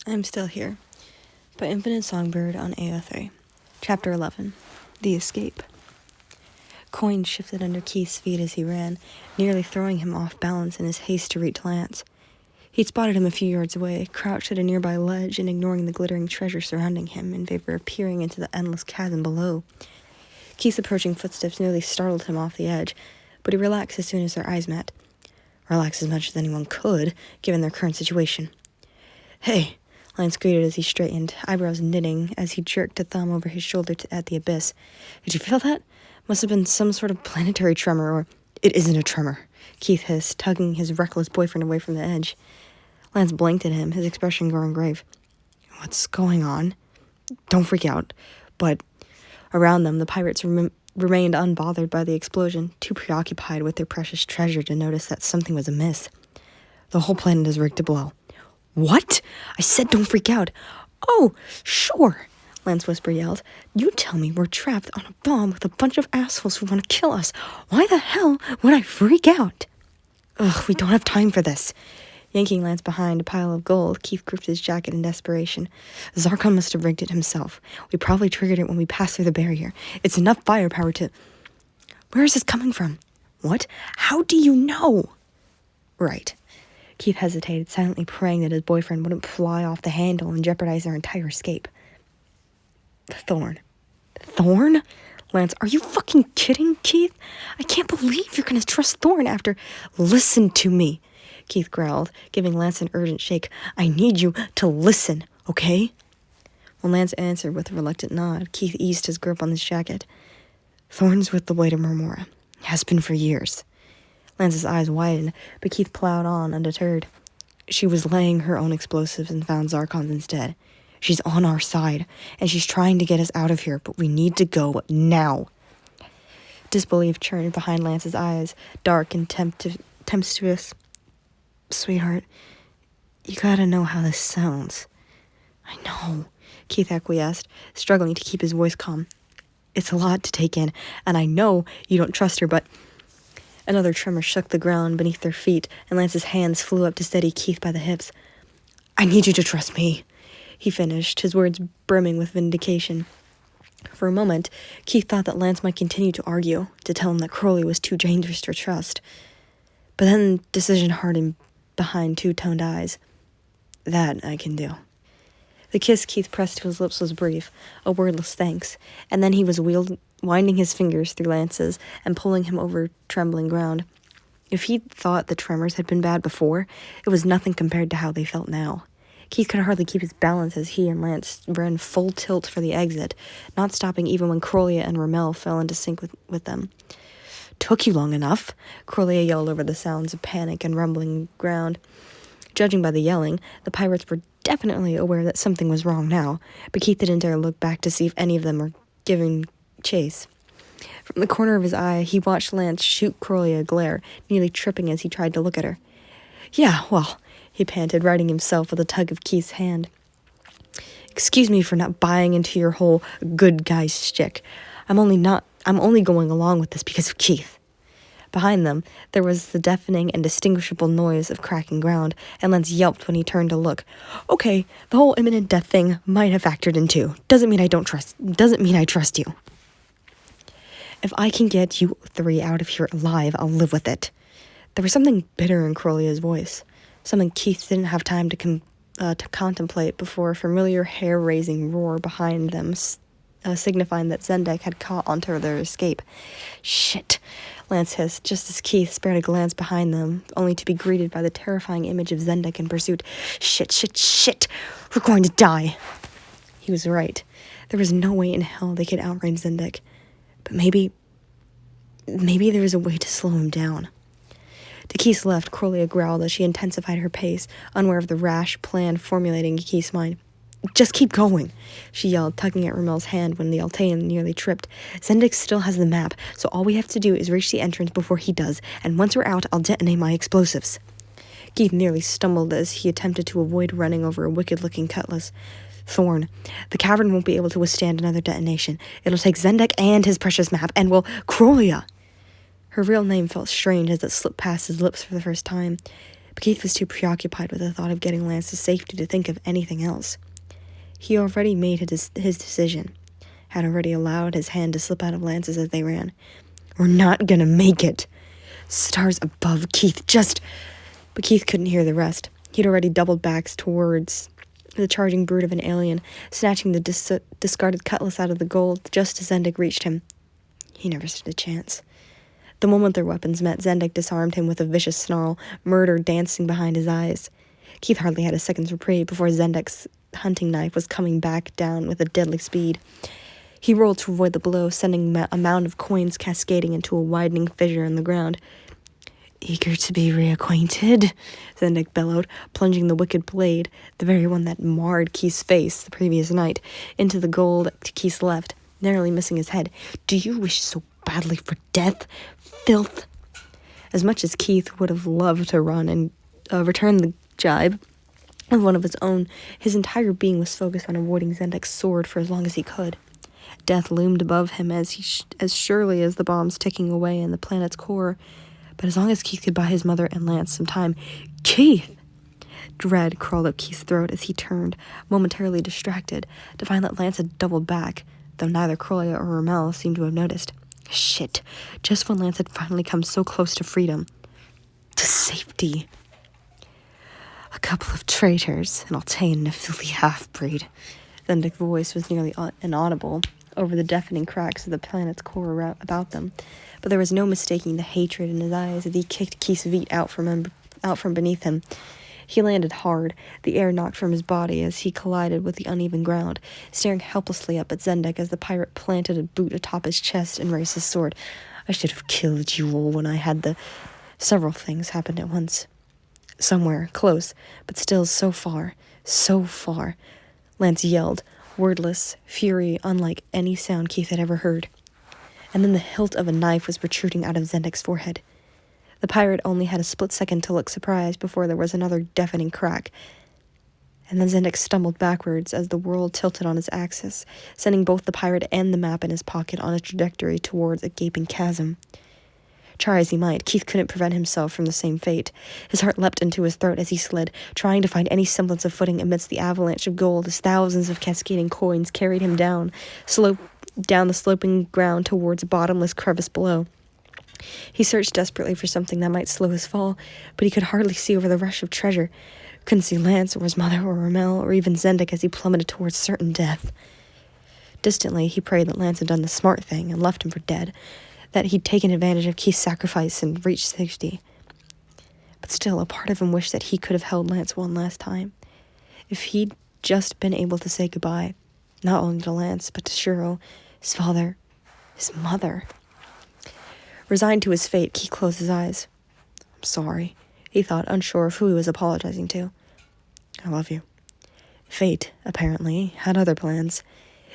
I'm Still Here by Infinite Songbird on AO3. Chapter 11. The Escape. Coins shifted under Keith's feet as he ran, nearly throwing him off balance in his haste to reach Lance. He'd spotted him a few yards away, crouched at a nearby ledge and ignoring the glittering treasure surrounding him in favor of peering into the endless chasm below. Keith's approaching footsteps nearly startled him off the edge, but he relaxed as soon as their eyes met. Relaxed as much as anyone could, given their current situation. "Hey," Lance greeted as he straightened, eyebrows knitting as he jerked a thumb over his shoulder at the abyss. "Did you feel that? Must have been some sort of planetary tremor, or—" "It isn't a tremor," Keith hissed, tugging his reckless boyfriend away from the edge. Lance blinked at him, his expression growing grave. "What's going on?" "Don't freak out." But around them, the pirates remained unbothered by the explosion, too preoccupied with their precious treasure to notice that something was amiss. "The whole planet is rigged to blow." "What? I said don't freak out." "Oh, sure," Lance Whisper yelled. "You tell me we're trapped on a bomb with a bunch of assholes who want to kill us. Why the hell would I freak out?" "Ugh, we don't have time for this." Yanking Lance behind a pile of gold, Keith gripped his jacket in desperation. "Zarkon must have rigged it himself. We probably triggered it when we passed through the barrier. It's enough firepower to—" "Where is this coming from?" "What? How do you know?" "Right." Keith hesitated, silently praying that his boyfriend wouldn't fly off the handle and jeopardize their entire escape. "Thorn." "Thorn?" "Lance, are you fucking kidding, Keith? I can't believe you're gonna trust Thorn after—" "Listen to me," Keith growled, giving Lance an urgent shake. "I need you to listen, okay?" When Lance answered with a reluctant nod, Keith eased his grip on his jacket. "Thorn's with the Blade of Marmora. Has been for years." Lance's eyes widened, but Keith plowed on, undeterred. "She was laying her own explosives and found Zarkon's instead. She's on our side, and she's trying to get us out of here, but we need to go now." Disbelief churned behind Lance's eyes, dark and tempestuous. "Sweetheart, you gotta know how this sounds." "I know," Keith acquiesced, struggling to keep his voice calm. "It's a lot to take in, and I know you don't trust her, but—" Another tremor shook the ground beneath their feet, and Lance's hands flew up to steady Keith by the hips. "I need you to trust me," he finished, his words brimming with vindication. For a moment, Keith thought that Lance might continue to argue, to tell him that Crowley was too dangerous to trust. But then decision hardened behind two-toned eyes. "That I can do." The kiss Keith pressed to his lips was brief, a wordless thanks, and then he was winding his fingers through Lance's and pulling him over trembling ground. If he'd thought the tremors had been bad before, it was nothing compared to how they felt now. Keith could hardly keep his balance as he and Lance ran full tilt for the exit, not stopping even when Crowley and Ramel fell into sync with them. "Took you long enough," Crowley yelled over the sounds of panic and rumbling ground. Judging by the yelling, the pirates were definitely aware that something was wrong now, but Keith didn't dare look back to see if any of them were giving chase. From the corner of his eye, he watched Lance shoot Crowley a glare, nearly tripping as he tried to look at her. "Yeah, well," he panted, righting himself with a tug of Keith's hand. "Excuse me for not buying into your whole good guy shtick. I'm only going along with this because of Keith." Behind them, there was the deafening and distinguishable noise of cracking ground, and Lance yelped when he turned to look. "Okay, the whole imminent death thing might have factored in too. Doesn't mean I trust you. If I can get you three out of here alive, I'll live with it." There was something bitter in Crowley's voice, something Keith didn't have time to contemplate before a familiar hair-raising roar behind them, signifying that Zendek had caught onto their escape. "Shit," Lance hissed, just as Keith spared a glance behind them, only to be greeted by the terrifying image of Zendek in pursuit. Shit, we're going to die." He was right. There was no way in hell they could outrun Zendek. But maybe there was a way to slow him down. To Keith's left, Crowley growled as she intensified her pace, unaware of the rash plan formulating in Keith's mind. "Just keep going," she yelled, tugging at Ramel's hand when the Altean nearly tripped. "Zendek still has the map, so all we have to do is reach the entrance before he does, and once we're out, I'll detonate my explosives." Keith nearly stumbled as he attempted to avoid running over a wicked-looking cutlass. "Thorn, the cavern won't be able to withstand another detonation. It'll take Zendek and his precious map, and we'll—" "Crowley!" Her real name felt strange as it slipped past his lips for the first time, But Keith was too preoccupied with the thought of getting Lance to safety to think of anything else. He already made his decision, had already allowed his hand to slip out of Lance's as they ran. "We're not gonna make it. Stars above, Keith, just..." But Keith couldn't hear the rest. He'd already doubled back towards the charging brute of an alien, snatching the discarded cutlass out of the gold just as Zendik reached him. He never stood a chance. The moment their weapons met, Zendik disarmed him with a vicious snarl, murder dancing behind his eyes. Keith hardly had a second's reprieve before Zendik's hunting knife was coming back down with a deadly speed. He rolled to avoid the blow, sending a mound of coins cascading into a widening fissure in the ground. "Eager to be reacquainted?" Zendik bellowed, plunging the wicked blade, the very one that marred Keith's face the previous night, into the gold to Keith's left, narrowly missing his head. "Do you wish so badly for death, filth?" As much as Keith would have loved to run and return the jibe of one of his own, his entire being was focused on avoiding Zendik's sword for as long as he could. Death loomed above him as surely as the bombs ticking away in the planet's core. But as long as Keith could buy his mother and Lance some time... Keith! Dread crawled up Keith's throat as he turned, momentarily distracted, to find that Lance had doubled back, though neither Croya or Rommel seemed to have noticed. Shit! Just when Lance had finally come so close to freedom. To safety. "A couple of traitors, and I'll tame a filthy half-breed." Zendik's voice was nearly inaudible over the deafening cracks of the planet's core about them, but there was no mistaking the hatred in his eyes as he kicked Keith's feet out from beneath him. He landed hard, the air knocked from his body as he collided with the uneven ground, staring helplessly up at Zendik as the pirate planted a boot atop his chest and raised his sword. "I should have killed you all when I had the..." Several things happened at once. Somewhere, close, but still so far, Lance yelled, wordless, fury unlike any sound Keith had ever heard. And then the hilt of a knife was protruding out of Zendik's forehead. The pirate only had a split second to look surprised before there was another deafening crack. And then Zendik stumbled backwards as the world tilted on its axis, sending both the pirate and the map in his pocket on a trajectory towards a gaping chasm. Try as he might, Keith couldn't prevent himself from the same fate. His heart leapt into his throat as he slid, trying to find any semblance of footing amidst the avalanche of gold as thousands of cascading coins carried him down the sloping ground towards a bottomless crevice below. He searched desperately for something that might slow his fall, but he could hardly see over the rush of treasure. Couldn't see Lance or his mother or Rommel or even Zendik as he plummeted towards certain death. Distantly, he prayed that Lance had done the smart thing and left him for dead, that he'd taken advantage of Keith's sacrifice and reached safety. But still, a part of him wished that he could have held Lance one last time. If he'd just been able to say goodbye, not only to Lance, but to Shiro, his father, his mother. Resigned to his fate, Keith closed his eyes. "I'm sorry," he thought, unsure of who he was apologizing to. "I love you." Fate, apparently, had other plans.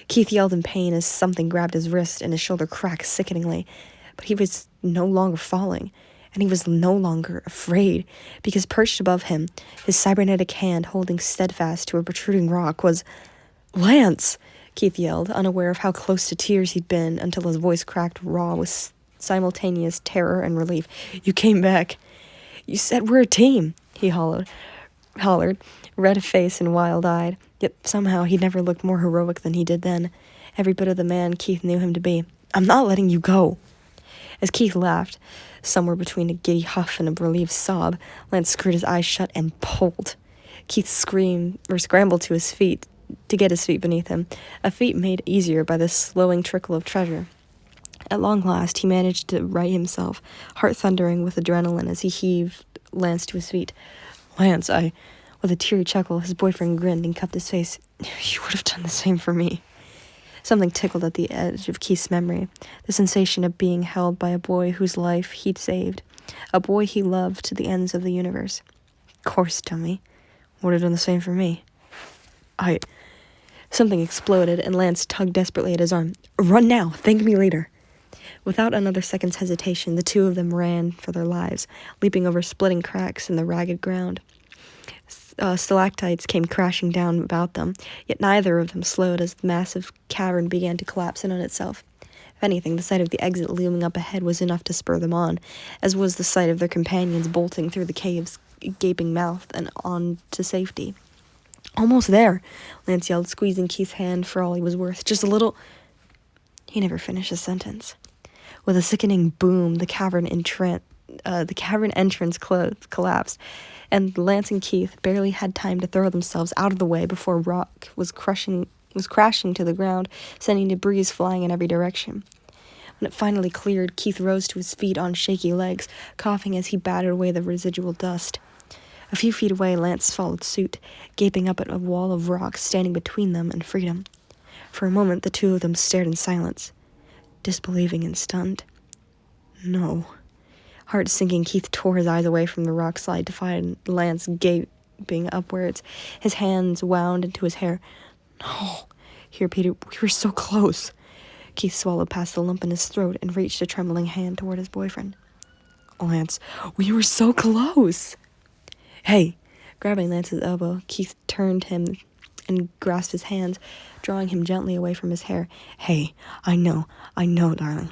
Keith yelled in pain as something grabbed his wrist and his shoulder cracked sickeningly. But he was no longer falling, and he was no longer afraid, because perched above him, his cybernetic hand holding steadfast to a protruding rock, was... "Lance!" Keith yelled, unaware of how close to tears he'd been until his voice cracked raw with simultaneous terror and relief. "You came back. You said we're a team," he hollered, red-faced and wild-eyed. Yet somehow he'd never looked more heroic than he did then, every bit of the man Keith knew him to be. "I'm not letting you go." As Keith laughed, somewhere between a giddy huff and a relieved sob, Lance screwed his eyes shut and pulled. Keith scrambled to his feet to get his feet beneath him, a feat made easier by the slowing trickle of treasure. At long last, he managed to right himself, heart thundering with adrenaline as he heaved Lance to his feet. "Lance, With a teary chuckle, his boyfriend grinned and cupped his face. "You would have done the same for me." Something tickled at the edge of Keith's memory, the sensation of being held by a boy whose life he'd saved, a boy he loved to the ends of the universe. "Of course, dummy. Would have done the same for me." Something exploded, and Lance tugged desperately at his arm. "Run now! Thank me later!" Without another second's hesitation, the two of them ran for their lives, leaping over splitting cracks in the ragged ground. Stalactites came crashing down about them, yet neither of them slowed as the massive cavern began to collapse in on itself. If anything, the sight of the exit looming up ahead was enough to spur them on, as was the sight of their companions bolting through the cave's gaping mouth and on to safety. "Almost there," Lance yelled, squeezing Keith's hand for all he was worth. "Just a little—" He never finished his sentence. With a sickening boom, the cavern entrance collapsed, and Lance and Keith barely had time to throw themselves out of the way before rock was crashing to the ground, sending debris flying in every direction. When it finally cleared, Keith rose to his feet on shaky legs, coughing as he battered away the residual dust. A few feet away, Lance followed suit, gaping up at a wall of rocks standing between them and freedom. For a moment, the two of them stared in silence, disbelieving and stunned. No. Heart-sinking, Keith tore his eyes away from the rock slide to find Lance gaping upwards, his hands wound into his hair. "No," he repeated. "We were so close." Keith swallowed past the lump in his throat and reached a trembling hand toward his boyfriend. "Lance, we were so close!" "Hey!" Grabbing Lance's elbow, Keith turned him and grasped his hands, drawing him gently away from his hair. "Hey, I know, darling.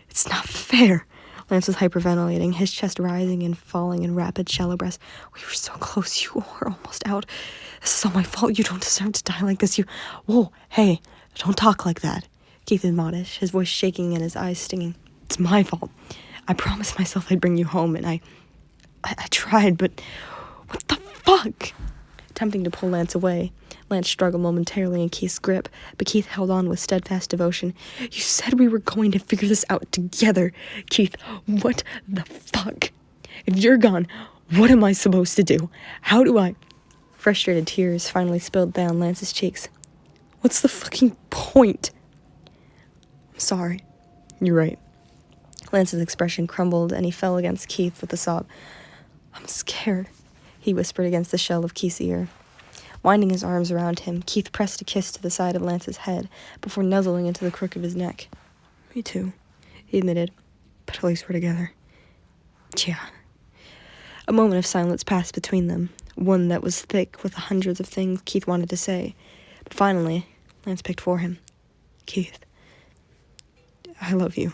It's not fair." Lance was hyperventilating, his chest rising and falling in rapid, shallow breaths. "We were so close. You were almost out. This is all my fault. You don't deserve to die like this. Whoa, hey, don't talk like that," Keith admonished, his voice shaking and his eyes stinging. "It's my fault. I promised myself I'd bring you home, and I tried, but what the fuck?" Attempting to pull Lance away, Lance struggled momentarily in Keith's grip, but Keith held on with steadfast devotion. "You said we were going to figure this out together, Keith. What the fuck? If you're gone, what am I supposed to do? How do I—" Frustrated tears finally spilled down Lance's cheeks. "What's the fucking point?" "I'm sorry. You're right." Lance's expression crumbled, and he fell against Keith with a sob. "I'm scared," he whispered against the shell of Keith's ear. Winding his arms around him, Keith pressed a kiss to the side of Lance's head before nuzzling into the crook of his neck. "Me too," he admitted. "But at least we're together." "Yeah." A moment of silence passed between them, one that was thick with the hundreds of things Keith wanted to say. But finally, Lance picked for him. "Keith, I love you."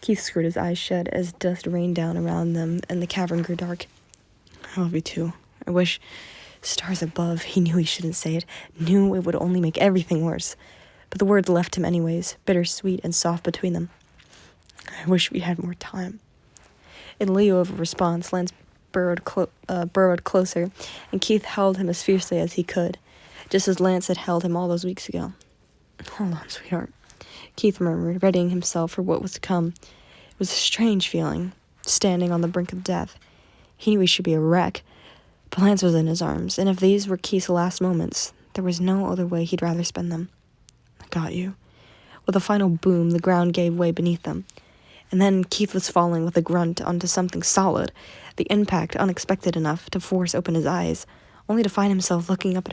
Keith screwed his eyes shut as dust rained down around them and the cavern grew dark. "I love you too. I wish—" Stars above, he knew he shouldn't say it, knew it would only make everything worse. But the words left him anyways, bittersweet and soft between them. "I wish we had more time." In lieu of a response, Lance burrowed closer, and Keith held him as fiercely as he could, just as Lance had held him all those weeks ago. "Hold on, sweetheart," Keith murmured, readying himself for what was to come. It was a strange feeling, standing on the brink of death. He knew he should be a wreck, but Lance was in his arms, and if these were Keith's last moments, there was no other way he'd rather spend them. "I got you." With a final boom, the ground gave way beneath them, and then Keith was falling with a grunt onto something solid, the impact unexpected enough to force open his eyes, only to find himself looking up at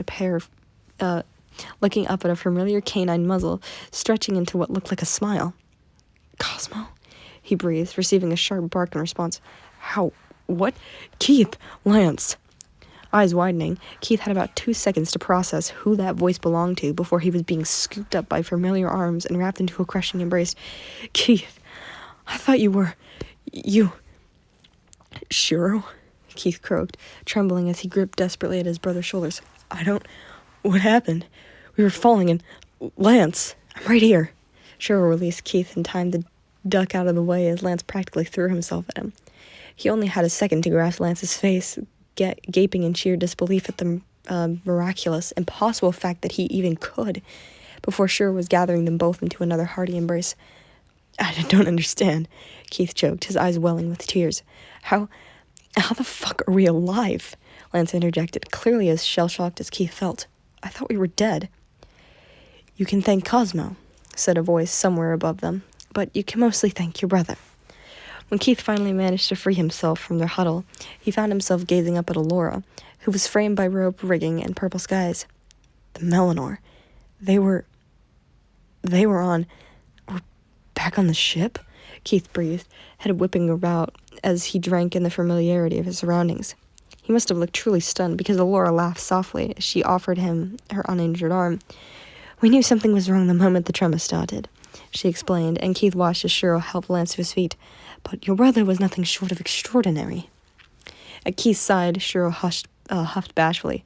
a familiar canine muzzle stretching into what looked like a smile. "Cosmo?" he breathed, receiving a sharp bark in response. "How? What? Keith! Lance!" Eyes widening, Keith had about 2 seconds to process who that voice belonged to before he was being scooped up by familiar arms and wrapped into a crushing embrace. "Keith, I thought you were... you..." "Shiro?" Keith croaked, trembling as he gripped desperately at his brother's shoulders. What happened? We were falling and... Lance, I'm right here." Shiro released Keith in time to duck out of the way as Lance practically threw himself at him. He only had a second to grasp Lance's face, gaping in sheer disbelief at the miraculous, impossible fact that he even could, before Shiro was gathering them both into another hearty embrace. "I don't understand," Keith choked, his eyes welling with tears. How the fuck are we alive?" Lance interjected, clearly as shell-shocked as Keith felt. "I thought we were dead." "You can thank Cosmo," said a voice somewhere above them, "but you can mostly thank your brother." When Keith finally managed to free himself from their huddle, he found himself gazing up at Allura, who was framed by rope rigging and purple skies. The Melanor. They were back on the ship? Keith breathed, head whipping about as he drank in the familiarity of his surroundings. He must have looked truly stunned because Allura laughed softly as she offered him her uninjured arm. "We knew something was wrong the moment the tremor started," she explained, and Keith watched as Shiro helped Lance to his feet. "But your brother was nothing short of extraordinary." At Keith's side, Shiro huffed bashfully.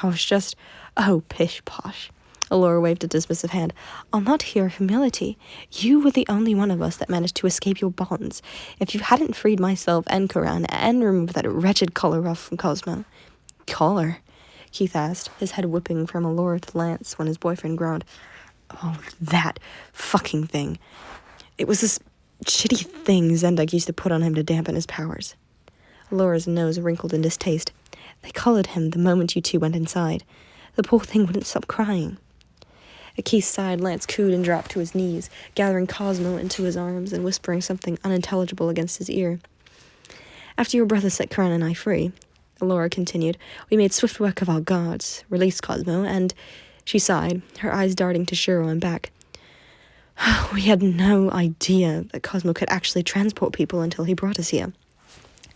I was just... Oh, pish-posh. Allura waved a dismissive hand. I'll not hear humility. You were the only one of us that managed to escape your bonds. If you hadn't freed myself and Karan and removed that wretched collar ruff from Cosmo... Collar? Keith asked, his head whipping from Allura to Lance when his boyfriend groaned. Oh, that fucking thing. It was this shitty thing Zendak used to put on him to dampen his powers. Allura's nose wrinkled in distaste. They collared him the moment you two went inside. The poor thing wouldn't stop crying. At Keith's side, Lance cooed and dropped to his knees, gathering Cosmo into his arms and whispering something unintelligible against his ear. After your brother set Karan and I free, Allura continued, we made swift work of our guards, released Cosmo, and... She sighed, her eyes darting to Shiro and back. We had no idea that Cosmo could actually transport people until he brought us here.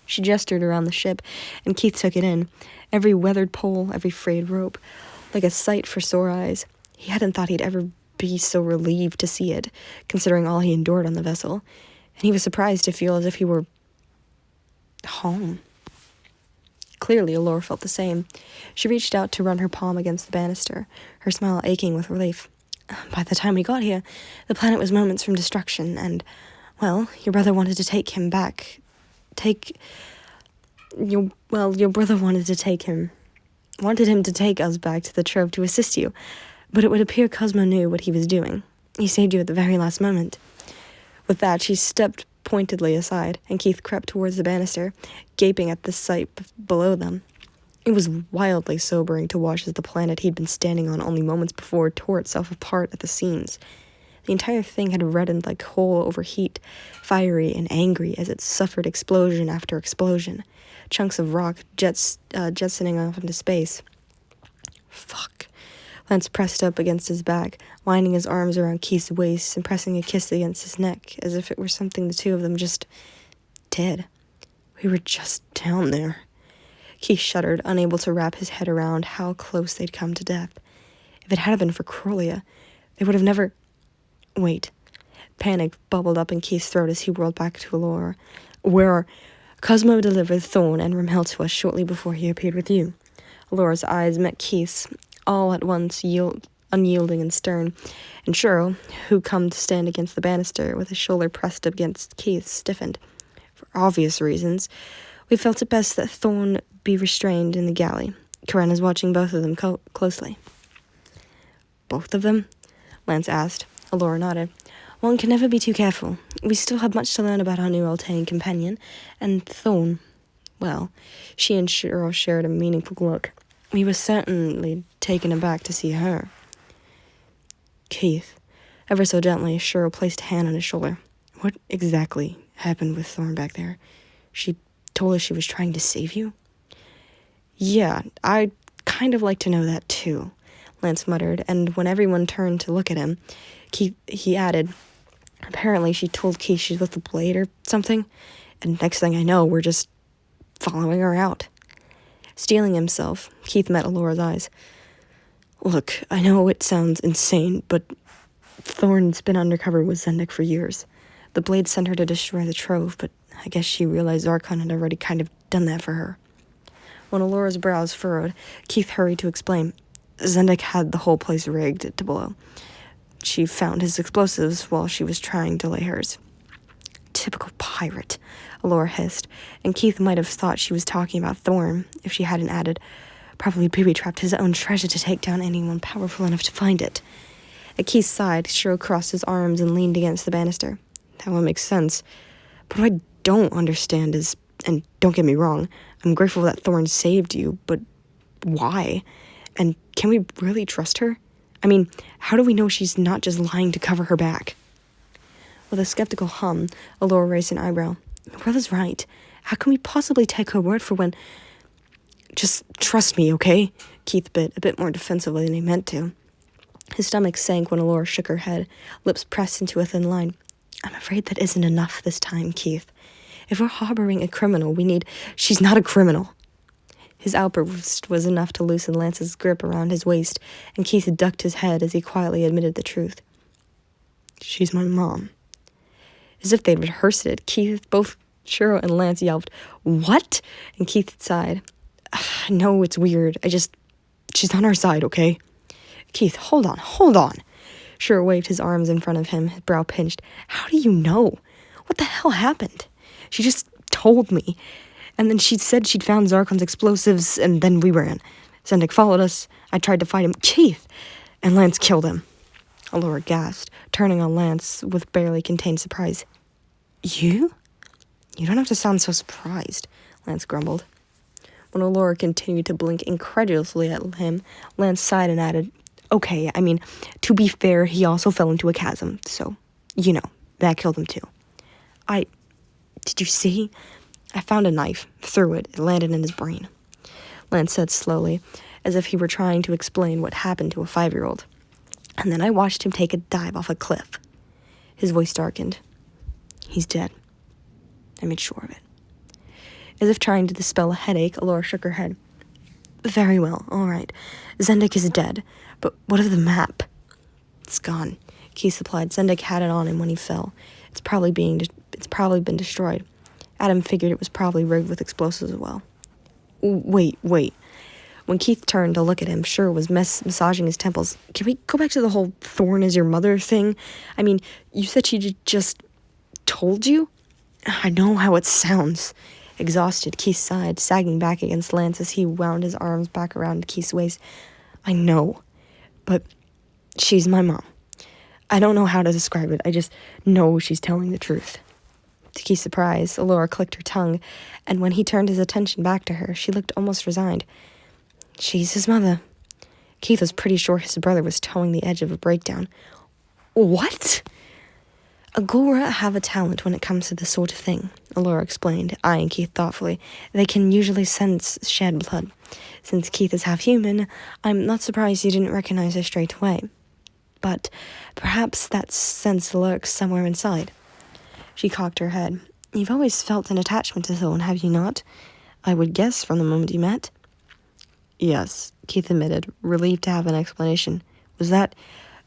She gestured around the ship, and Keith took it in, every weathered pole, every frayed rope, like a sight for sore eyes. He hadn't thought he'd ever be so relieved to see it, considering all he endured on the vessel, and he was surprised to feel as if he were... home. Clearly, Allura felt the same. She reached out to run her palm against the banister, her smile aching with relief. By the time we got here, the planet was moments from destruction, and, well, your brother wanted to take him back. Your brother wanted him to take us back to the Trove to assist you, but it would appear Cosmo knew what he was doing. He saved you at the very last moment. With that, she stepped pointedly aside, and Keith crept towards the banister, gaping at the sight below them. It was wildly sobering to watch as the planet he'd been standing on only moments before tore itself apart at the seams. The entire thing had reddened like coal over heat, fiery and angry as it suffered explosion after explosion, chunks of rock jetsoning off into space. Fuck. Lance pressed up against his back, winding his arms around Keith's waist and pressing a kiss against his neck, as if it were something the two of them just did. We were just down there. Keith shuddered, unable to wrap his head around how close they'd come to death. If it hadn't been for Corellia, they would have never... Wait. Panic bubbled up in Keith's throat as he whirled back to Allura. Where Cosmo delivered Thorn and Ramhel to us shortly before he appeared with you. Allura's eyes met Keith's, all at once unyielding and stern, and Shiro, who come to stand against the banister with his shoulder pressed up against Keith's, stiffened. For obvious reasons, we felt it best that Thorn be restrained in the galley. Karan is watching both of them closely. Both of them? Lance asked. Allura nodded. One can never be too careful. We still have much to learn about our new Altaian companion, and Thorn. Well, she and Shiro shared a meaningful look. We were certainly taken aback to see her. Keith, ever so gently, Shiro placed a hand on his shoulder. What exactly happened with Thorn back there? She told us she was trying to save you? Yeah, I'd kind of like to know that too, Lance muttered, and when everyone turned to look at him, he added, apparently she told Keith she's with the Blade or something, and next thing I know, we're just following her out. Steeling himself, Keith met Allura's eyes. Look, I know it sounds insane, but Thorn's been undercover with Zendak for years. The Blade sent her to destroy the Trove, but I guess she realized Zarkon had already kind of done that for her. When Allura's brows furrowed, Keith hurried to explain. Zendak had the whole place rigged to blow. She found his explosives while she was trying to lay hers. Typical pirate, Allura hissed, and Keith might have thought she was talking about Thorn if she hadn't added, probably booby-trapped his own treasure to take down anyone powerful enough to find it. At Keith's side, Shiro crossed his arms and leaned against the banister. That one makes sense. But what I don't understand is, and don't get me wrong, I'm grateful that Thorn saved you, but why? And can we really trust her? I mean, how do we know she's not just lying to cover her back? With a skeptical hum, Allura raised an eyebrow. Your brother's right. How can we possibly take her word for when... Just trust me, okay? Keith bit, a bit more defensively than he meant to. His stomach sank when Allura shook her head, lips pressed into a thin line. I'm afraid that isn't enough this time, Keith. If we're harboring a criminal, we need... She's not a criminal. His outburst was enough to loosen Lance's grip around his waist, and Keith ducked his head as he quietly admitted the truth. She's my mom. As if they'd rehearsed it, both Shiro and Lance yelped, "What?" And Keith sighed. "No, it's weird. She's on our side, okay?" "Keith, hold on. Shiro waved his arms in front of him, his brow pinched. "How do you know? What the hell happened?" "She just told me. And then she said she'd found Zarkon's explosives, and then we ran. Zendik followed us. I tried to fight him. Keith! And Lance killed him." Allura gasped, turning on Lance with barely contained surprise. "You? You don't have to sound so surprised," Lance grumbled. When Allura continued to blink incredulously at him, Lance sighed and added, "Okay, I mean, to be fair, he also fell into a chasm, so, that killed him too." Did you see? I found a knife, threw it, landed in his brain," Lance said slowly, as if he were trying to explain what happened to a 5-year-old. "And then I watched him take a dive off a cliff." His voice darkened. "He's dead. I made sure of it." As if trying to dispel a headache, Allura shook her head. "Very well, all right. Zendik is dead. But what of the map?" "It's gone," Keith supplied. "Zendik had it on him when he fell. It's probably been destroyed. Adam figured it was probably rigged with explosives as well." Wait. When Keith turned to look at him, Shiro was massaging his temples. "Can we go back to the whole Thorn is your mother thing? I mean, you said she just told you?" "I know how it sounds." Exhausted, Keith sighed, sagging back against Lance as he wound his arms back around Keith's waist. "I know, but she's my mom. I don't know how to describe it. I just know she's telling the truth." To Keith's surprise, Allura clicked her tongue, and when he turned his attention back to her, she looked almost resigned. "She's his mother." Keith was pretty sure his brother was towing the edge of a breakdown. "What?" "Agora have a talent when it comes to this sort of thing," Allura explained, eyeing Keith thoughtfully. "They can usually sense shed blood. Since Keith is half human, I'm not surprised you didn't recognize her straight away. But perhaps that sense lurks somewhere inside." She cocked her head. "You've always felt an attachment to Thorn, have you not? I would guess from the moment you met." "Yes," Keith admitted, relieved to have an explanation. "Was that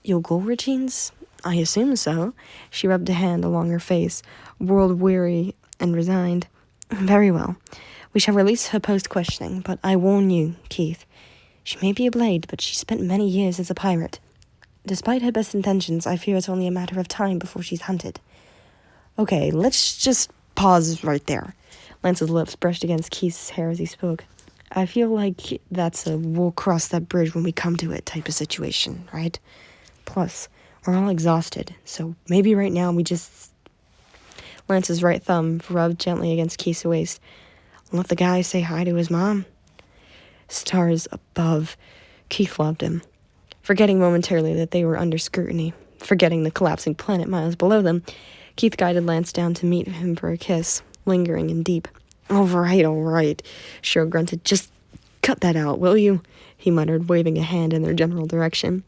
your goal routines?" "I assume so." She rubbed a hand along her face, world-weary and resigned. "Very well. We shall release her post-questioning, but I warn you, Keith. She may be a blade, but she spent many years as a pirate. Despite her best intentions, I fear it's only a matter of time before she's hunted." "Okay, let's just pause right there." Lance's lips brushed against Keith's hair as he spoke. "I feel like that's a we'll cross that bridge when we come to it type of situation, right? Plus, we're all exhausted, so maybe right now we just..." Lance's right thumb rubbed gently against Keith's waist. "Let the guy say hi to his mom." Stars above. Keith loved him. Forgetting momentarily that they were under scrutiny, forgetting the collapsing planet miles below them, Keith guided Lance down to meet him for a kiss, lingering and deep. All right, Shiro grunted. "Just cut that out, will you?" he muttered, waving a hand in their general direction.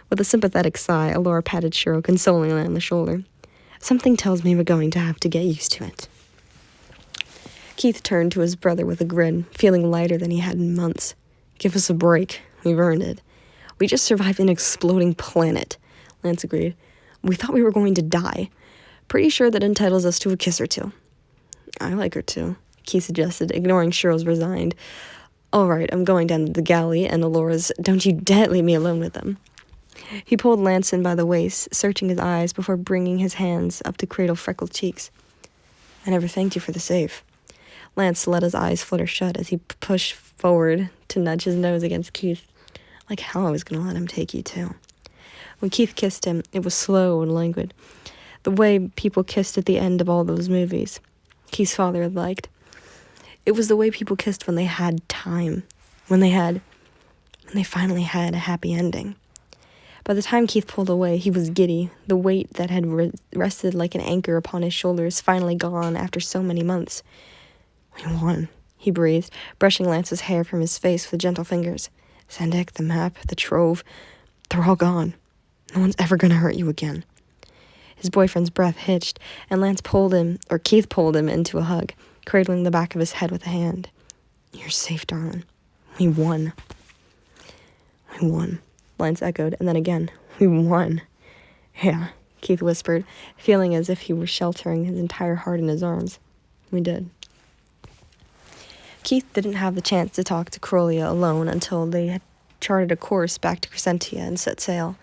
With a sympathetic sigh, Allura patted Shiro consolingly on the shoulder. "Something tells me we're going to have to get used to it." Keith turned to his brother with a grin, feeling lighter than he had in months. "Give us a break. We've earned it." "We just survived an exploding planet," Lance agreed. "We thought we were going to die. Pretty sure that entitles us to a kiss or two." "I like her too," Keith suggested, ignoring Shiro's resigned. "All right, I'm going down to the galley and Allura's. Don't you dare leave me alone with them." He pulled Lance in by the waist, searching his eyes before bringing his hands up to cradle freckled cheeks. "I never thanked you for the save." Lance let his eyes flutter shut as he pushed forward to nudge his nose against Keith. Like hell I was going to let him take you too. When Keith kissed him, it was slow and languid, the way people kissed at the end of all those movies Keith's father had liked. It was the way people kissed when they had time, when they finally had a happy ending. By the time Keith pulled away, he was giddy, the weight that had rested like an anchor upon his shoulders finally gone after so many months. "We won," he breathed, brushing Lance's hair from his face with gentle fingers. "Zendik, the map, the trove, they're all gone. No one's ever gonna hurt you again." His boyfriend's breath hitched, and Keith pulled him into a hug, cradling the back of his head with a hand. "You're safe, darling. We won." "We won," Lance echoed, and then again, "We won." "Yeah," Keith whispered, feeling as if he were sheltering his entire heart in his arms. We did. Keith didn't have the chance to talk to Corellia alone until they had charted a course back to Crescentia and set sail.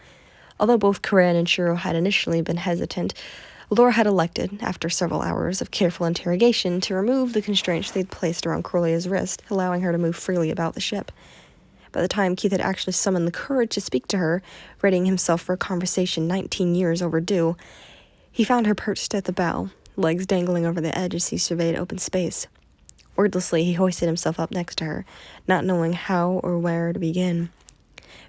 Although both Corinne and Shiro had initially been hesitant, Laura had elected, after several hours of careful interrogation, to remove the constraints they'd placed around Corellia's wrist, allowing her to move freely about the ship. By the time Keith had actually summoned the courage to speak to her, readying himself for a conversation 19 years overdue, he found her perched at the bow, legs dangling over the edge as he surveyed open space. Wordlessly, he hoisted himself up next to her, not knowing how or where to begin.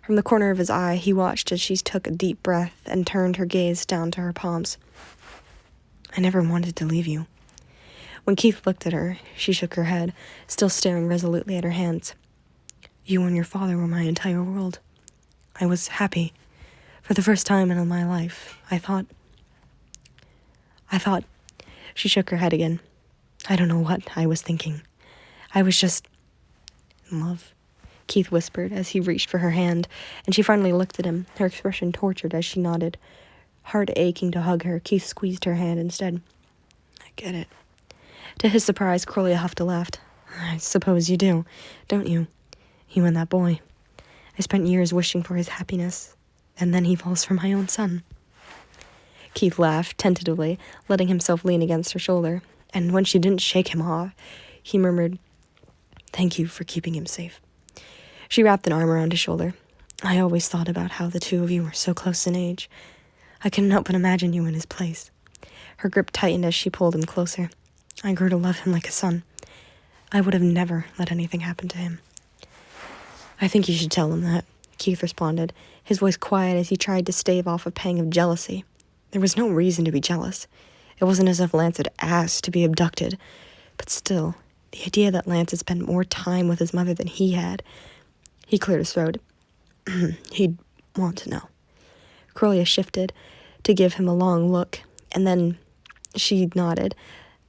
From the corner of his eye, he watched as she took a deep breath and turned her gaze down to her palms. I never wanted to leave you. When Keith looked at her, she shook her head, still staring resolutely at her hands. You and your father were my entire world. I was happy. For the first time in my life, I thought... She shook her head again. I don't know what I was thinking. I was just... in love, Keith whispered as he reached for her hand, and she finally looked at him, her expression tortured as she nodded. Heart aching to hug her, Keith squeezed her hand instead. I get it. To his surprise, Corellia huffed a laugh. I suppose you do, don't you? You and that boy. I spent years wishing for his happiness, and then he falls for my own son. Keith laughed, tentatively, letting himself lean against her shoulder, and when she didn't shake him off, he murmured, Thank you for keeping him safe. She wrapped an arm around his shoulder. I always thought about how the two of you were so close in age. I couldn't help but imagine you in his place. Her grip tightened as she pulled him closer. I grew to love him like a son. I would have never let anything happen to him. I think you should tell him that, Keith responded, his voice quiet as he tried to stave off a pang of jealousy. There was no reason to be jealous. It wasn't as if Lance had asked to be abducted. But still, the idea that Lance had spent more time with his mother than he had. He cleared his throat. He'd want to know. Corellia shifted to give him a long look, and then she nodded,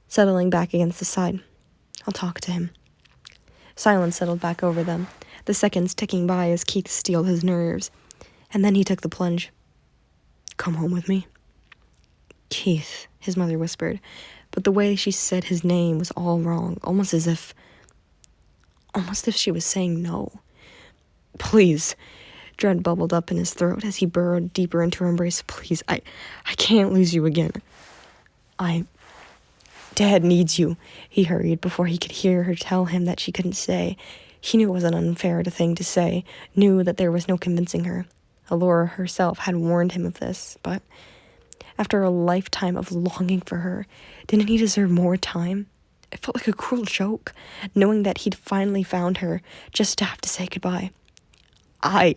settling back against the side. I'll talk to him. Silence settled back over them, the seconds ticking by as Keith steeled his nerves, and then he took the plunge. Come home with me. Keith, his mother whispered, but the way she said his name was all wrong, almost as if she was saying no. Please. Dread bubbled up in his throat as he burrowed deeper into her embrace. Please, I can't lose you again. Dad needs you, he hurried before he could hear her tell him that she couldn't stay. He knew it was an unfair thing to say, knew that there was no convincing her. Allura herself had warned him of this, but after a lifetime of longing for her, didn't he deserve more time? It felt like a cruel joke, knowing that he'd finally found her just to have to say goodbye. I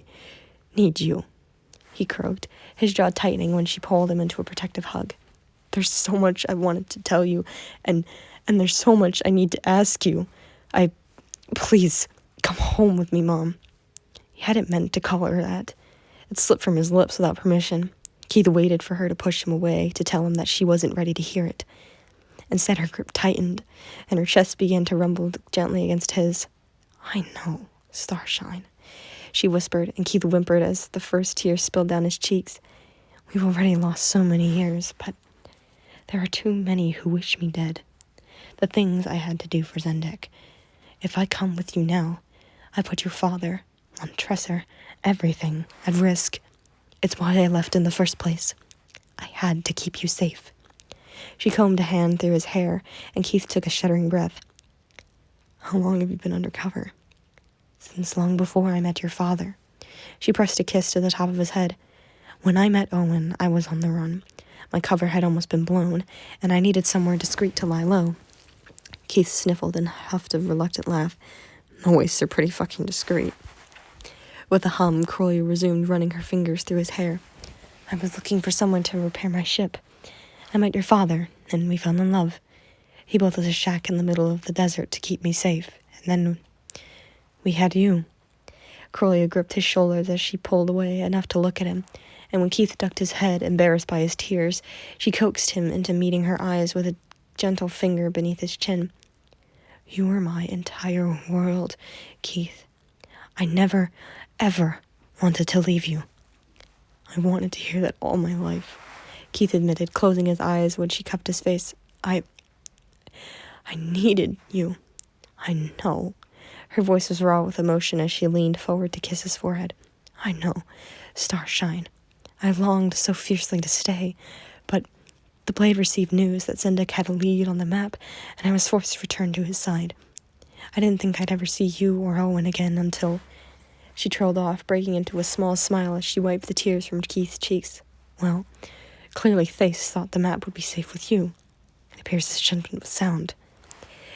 need you, he croaked, his jaw tightening when she pulled him into a protective hug. There's so much I wanted to tell you, and there's so much I need to ask you. Please, come home with me, Mom. He hadn't meant to call her that. It slipped from his lips without permission. Keith waited for her to push him away, to tell him that she wasn't ready to hear it. Instead, her grip tightened, and her chest began to rumble gently against his. I know, Starshine, she whispered, and Keith whimpered as the first tears spilled down his cheeks. We've already lost so many years, but there are too many who wish me dead. The things I had to do for Zendek. If I come with you now, I put your father, Montresor, everything at risk. It's why I left in the first place. I had to keep you safe. She combed a hand through his hair, and Keith took a shuddering breath. How long have you been undercover? Since long before I met your father. She pressed a kiss to the top of his head. When I met Owen, I was on the run. My cover had almost been blown, and I needed somewhere discreet to lie low. Keith sniffled and huffed a reluctant laugh. The wastes are pretty fucking discreet. With a hum, Crowley resumed running her fingers through his hair. I was looking for someone to repair my ship. I met your father, and we fell in love. He built us a shack in the middle of the desert to keep me safe, and then we had you. Crowley gripped his shoulders as she pulled away enough to look at him, and when Keith ducked his head, embarrassed by his tears, she coaxed him into meeting her eyes with a gentle finger beneath his chin. You were my entire world, Keith. I never, ever wanted to leave you. I wanted to hear that all my life, Keith admitted, closing his eyes when she cupped his face. I I needed you. I know. Her voice was raw with emotion as she leaned forward to kiss his forehead. I know. Starshine. I longed so fiercely to stay, but the blade received news that Zendek had a lead on the map, and I was forced to return to his side. I didn't think I'd ever see you or Owen again until... She trailed off, breaking into a small smile as she wiped the tears from Keith's cheeks. Well, clearly Thace thought the map would be safe with you. It appears this gentleman was sound.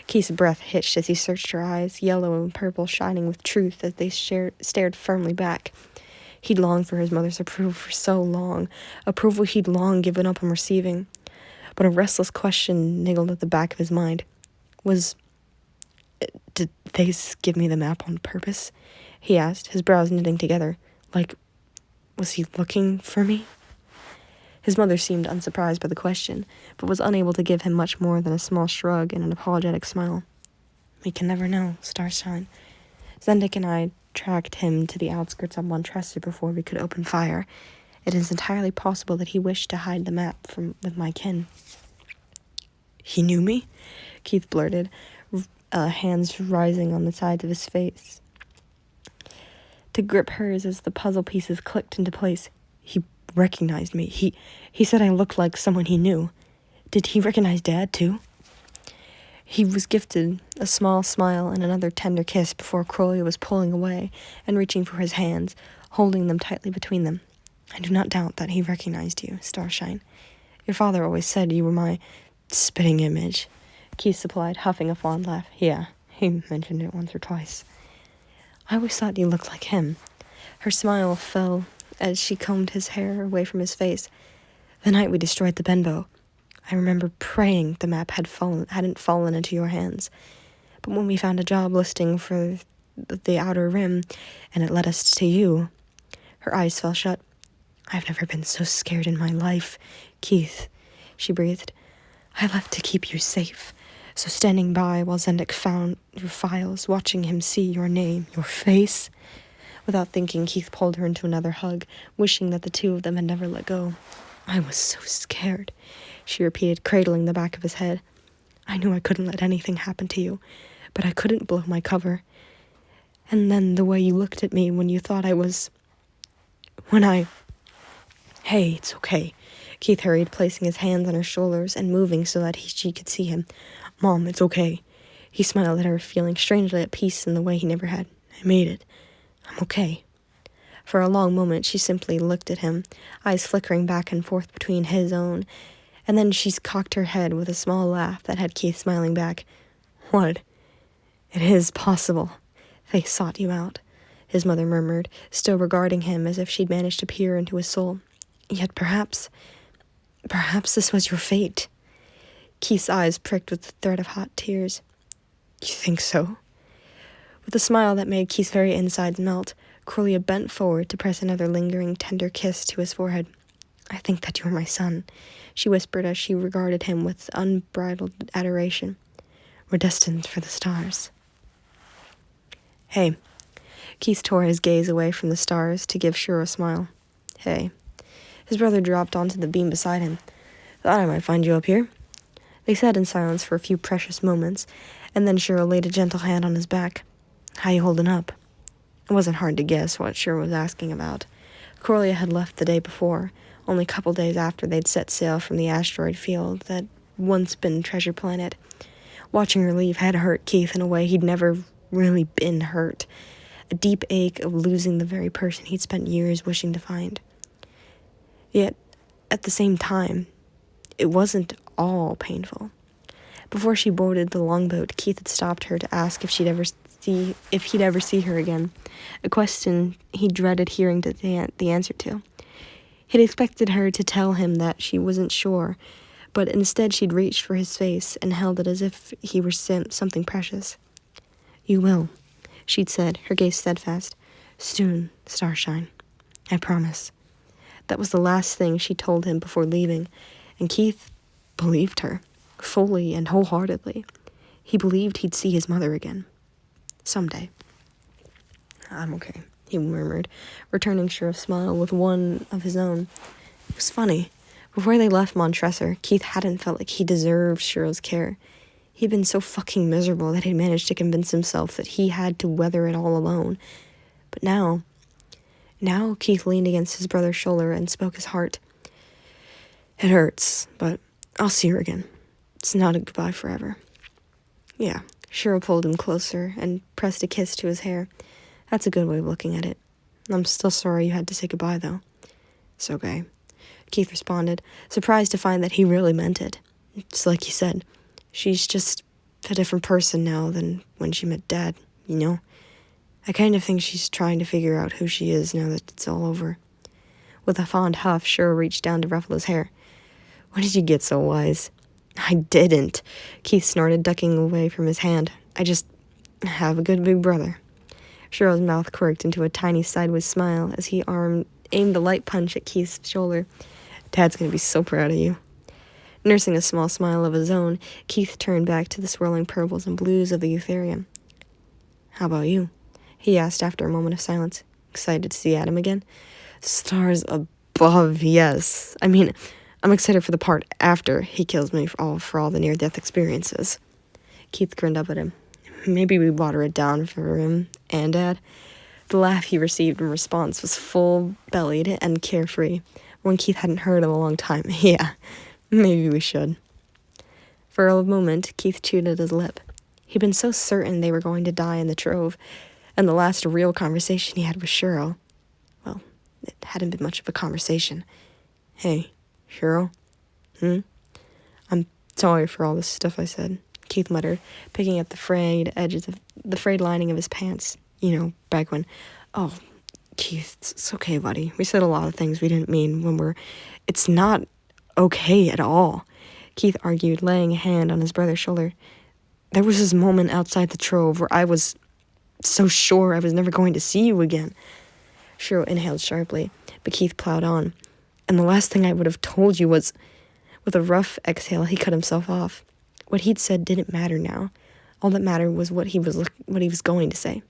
Keith's breath hitched as he searched her eyes, yellow and purple shining with truth as they stared firmly back. He'd longed for his mother's approval for so long, approval he'd long given up on receiving. But a restless question niggled at the back of his mind. Did Thace give me the map on purpose? He asked, his brows knitting together. Was he looking for me? His mother seemed unsurprised by the question, but was unable to give him much more than a small shrug and an apologetic smile. We can never know, Starshine. Zendek and I tracked him to the outskirts of Montressor before we could open fire. It is entirely possible that he wished to hide the map with my kin. He knew me? Keith blurted, hands rising on the sides of his face to grip hers as the puzzle pieces clicked into place. He recognized me. He said I looked like someone he knew. Did he recognize Dad, too? He was gifted a small smile and another tender kiss before Crowley was pulling away and reaching for his hands, holding them tightly between them. I do not doubt that he recognized you, Starshine. Your father always said you were my spitting image, Keith supplied, huffing a fond laugh. Yeah, he mentioned it once or twice. I always thought you looked like him. Her smile fell as she combed his hair away from his face. The night we destroyed the Benbow, I remember praying the map hadn't fallen into your hands. But when we found a job listing for the Outer Rim, and it led us to you, her eyes fell shut. I've never been so scared in my life, Keith, she breathed. I left to keep you safe. So standing by while Zendek found your files, watching him see your name, your face. Without thinking, Keith pulled her into another hug, wishing that the two of them had never let go. I was so scared, she repeated, cradling the back of his head. I knew I couldn't let anything happen to you, but I couldn't blow my cover. And then the way you looked at me when you thought I was... Hey, it's okay. Keith hurried, placing his hands on her shoulders and moving so that she could see him. Mom, it's okay. He smiled at her, feeling strangely at peace in the way he never had. I made it. I'm okay. For a long moment, she simply looked at him, eyes flickering back and forth between his own, and then she cocked her head with a small laugh that had Keith smiling back. What? It is possible. They sought you out, his mother murmured, still regarding him as if she'd managed to peer into his soul. Yet perhaps this was your fate. Keith's eyes pricked with the thread of hot tears. You think so? With a smile that made Keith's very insides melt, Corlia bent forward to press another lingering, tender kiss to his forehead. I think that you are my son, she whispered as she regarded him with unbridled adoration. We're destined for the stars. Hey. Keith tore his gaze away from the stars to give Shura a smile. Hey. His brother dropped onto the beam beside him. Thought I might find you up here. They sat in silence for a few precious moments, and then Shura laid a gentle hand on his back. How you holding up? It wasn't hard to guess what Shura was asking about. Corlia had left the day before, only a couple days after they'd set sail from the asteroid field that once been Treasure Planet. Watching her leave had hurt Keith in a way he'd never really been hurt. A deep ache of losing the very person he'd spent years wishing to find. Yet, at the same time, it wasn't all painful. Before she boarded the longboat, Keith had stopped her to ask if he'd ever see her again, a question he dreaded hearing the answer to. He'd expected her to tell him that she wasn't sure, but instead she'd reached for his face and held it as if he were something precious. You will, she'd said, her gaze steadfast. Soon, Starshine. I promise. That was the last thing she told him before leaving, and Keith believed her, fully and wholeheartedly. He believed he'd see his mother again. Someday. I'm okay, he murmured, returning Shura's smile with one of his own. It was funny. Before they left Montressor, Keith hadn't felt like he deserved Shura's care. He'd been so fucking miserable that he'd managed to convince himself that he had to weather it all alone. But now Keith leaned against his brother's shoulder and spoke his heart. It hurts, but I'll see her again. It's not a goodbye forever. Yeah, Cheryl pulled him closer and pressed a kiss to his hair. That's a good way of looking at it. I'm still sorry you had to say goodbye, though. It's okay, Keith responded, surprised to find that he really meant it. It's like he said, she's just a different person now than when she met Dad, you know? I kind of think she's trying to figure out who she is now that it's all over. With a fond huff, Cheryl reached down to ruffle his hair. When did you get so wise? I didn't, Keith snorted, ducking away from his hand. I just have a good big brother. Cheryl's mouth quirked into a tiny sideways smile as he aimed a light punch at Keith's shoulder. Dad's gonna be so proud of you. Nursing a small smile of his own, Keith turned back to the swirling purples and blues of the eutherium. How about you? He asked after a moment of silence. Excited to see Adam again? Stars above, yes. I mean, I'm excited for the part after he kills me for all the near-death experiences. Keith grinned up at him. Maybe we water it down for him and Dad. The laugh he received in response was full-bellied and carefree, one Keith hadn't heard in a long time. Yeah, maybe we should. For a moment, Keith chewed at his lip. He'd been so certain they were going to die in the Trove, and the last real conversation he had with Cheryl. Well, it hadn't been much of a conversation. Hey, Cheryl? I'm sorry for all this stuff I said, Keith muttered, picking at the frayed lining of his pants. You know, back when... Oh, Keith, it's okay, buddy. We said a lot of things we didn't mean when It's not okay at all, Keith argued, laying a hand on his brother's shoulder. There was this moment outside the Trove where I was so sure I was never going to see you again. Cheryl inhaled sharply, but Keith plowed on. And the last thing I would have told you was... With a rough exhale, he cut himself off. What he'd said didn't matter now. All that mattered was what he was going to say.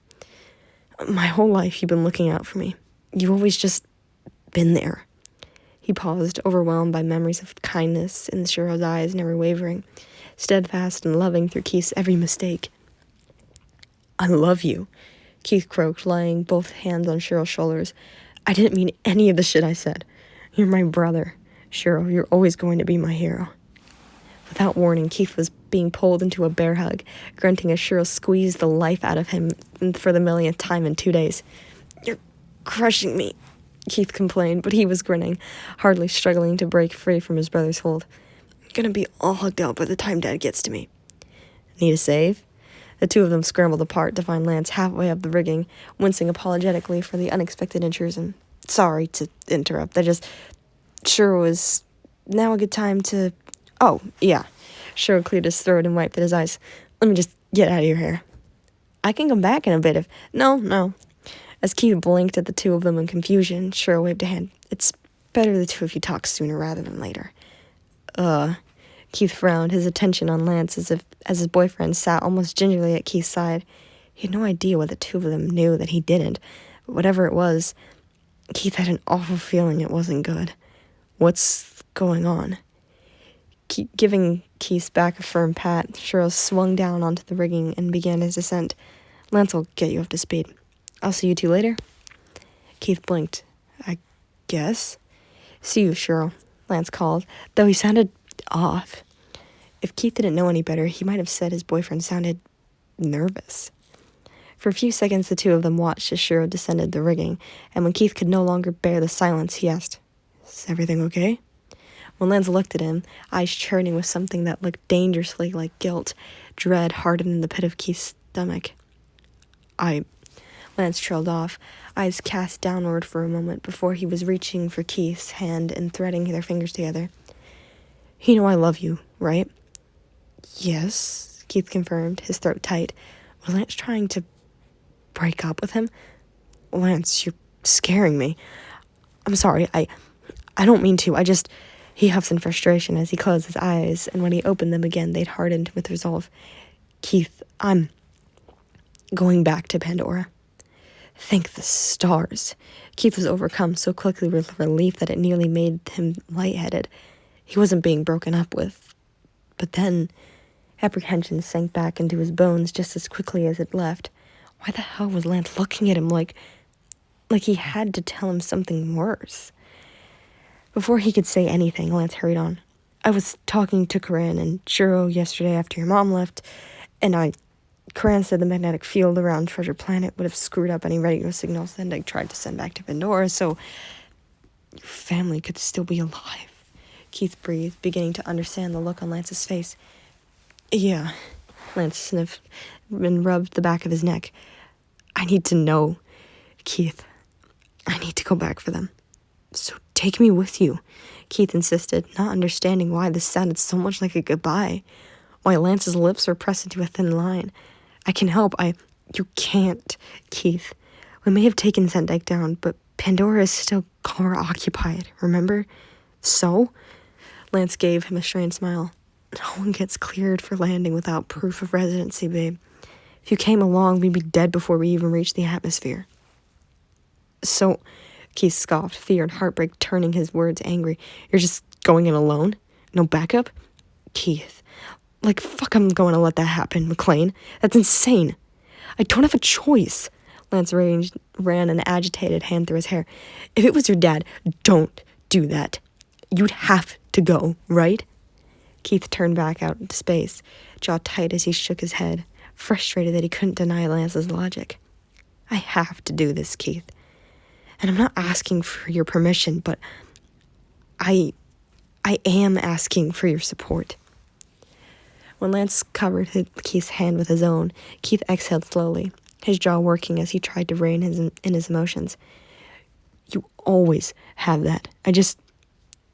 My whole life you've been looking out for me. You've always just been there. He paused, overwhelmed by memories of kindness in Cheryl's eyes, never wavering, steadfast and loving through Keith's every mistake. I love you, Keith croaked, laying both hands on Cheryl's shoulders. I didn't mean any of the shit I said. You're my brother. Cheryl, you're always going to be my hero. Without warning, Keith was being pulled into a bear hug, grunting as Cheryl squeezed the life out of him for the millionth time in 2 days. You're crushing me, Keith complained, but he was grinning, hardly struggling to break free from his brother's hold. I'm gonna be all hugged out by the time Dad gets to me. Need a save? The two of them scrambled apart to find Lance halfway up the rigging, wincing apologetically for the unexpected intrusion. Sorry to interrupt. Sure was now a good time to... Oh, yeah. Cheryl cleared his throat and wiped at his eyes. Let me just get out of your hair. I can come back in a bit if... No. As Keith blinked at the two of them in confusion, Cheryl waved a hand. It's better the two of you talk sooner rather than later. Keith frowned, his attention on Lance as his boyfriend sat almost gingerly at Keith's side. He had no idea what the two of them knew that he didn't, but whatever it was, Keith had an awful feeling it wasn't good. What's going on? Giving Keith back a firm pat, Cheryl swung down onto the rigging and began his descent. Lance will get you up to speed. I'll see you two later. Keith blinked. I guess. See you, Cheryl, Lance called, though he sounded off. If Keith didn't know any better, he might have said his boyfriend sounded nervous. For a few seconds, the two of them watched as Cheryl descended the rigging, and when Keith could no longer bear the silence, he asked, Is everything okay? When Lance looked at him, eyes churning with something that looked dangerously like guilt, dread hardened in the pit of Keith's stomach. Lance trailed off, eyes cast downward for a moment before he was reaching for Keith's hand and threading their fingers together. You know I love you, right? Yes, Keith confirmed, his throat tight. Was Lance trying to break up with him? Lance, you're scaring me. I'm sorry, I don't mean to, He huffed in frustration as he closed his eyes, and when he opened them again, they'd hardened with resolve. Keith, I'm going back to Pandora. Thank the stars. Keith was overcome so quickly with relief that it nearly made him lightheaded. He wasn't being broken up with. But then, Apprehension sank back into his bones just as quickly as it left. Why the hell was Lance looking at him like he had to tell him something worse? Before he could say anything, Lance hurried on. I was talking to Corinne and Churro yesterday after your mom left, and Corinne said the magnetic field around Treasure Planet would have screwed up any radio signals that I tried to send back to Pandora, so your family could still be alive. Keith breathed, beginning to understand the look on Lance's face. Yeah, Lance sniffed and rubbed the back of his neck. I need to know, Keith. I need to go back for them. So take me with you, Keith insisted, not understanding why this sounded so much like a goodbye, why Lance's lips were pressed into a thin line. I can help. You can't, Keith. We may have taken Zendyke down, but Pandora is still core occupied, remember? So? Lance gave him a strained smile. No one gets cleared for landing without proof of residency, babe. If you came along, we'd be dead before we even reached the atmosphere. So, Keith scoffed, fear and heartbreak turning his words angry. You're just going in alone? No backup? Keith, fuck I'm going to let that happen, McLean. That's insane. I don't have a choice. Lance ran an agitated hand through his hair. If it was your dad, don't do that. You'd have to go, right? Keith turned back out into space, jaw tight as he shook his head, frustrated that he couldn't deny Lance's logic. I have to do this, Keith. And I'm not asking for your permission, but I am asking for your support. When Lance covered Keith's hand with his own, Keith exhaled slowly, his jaw working as he tried to rein in his emotions. You always have that.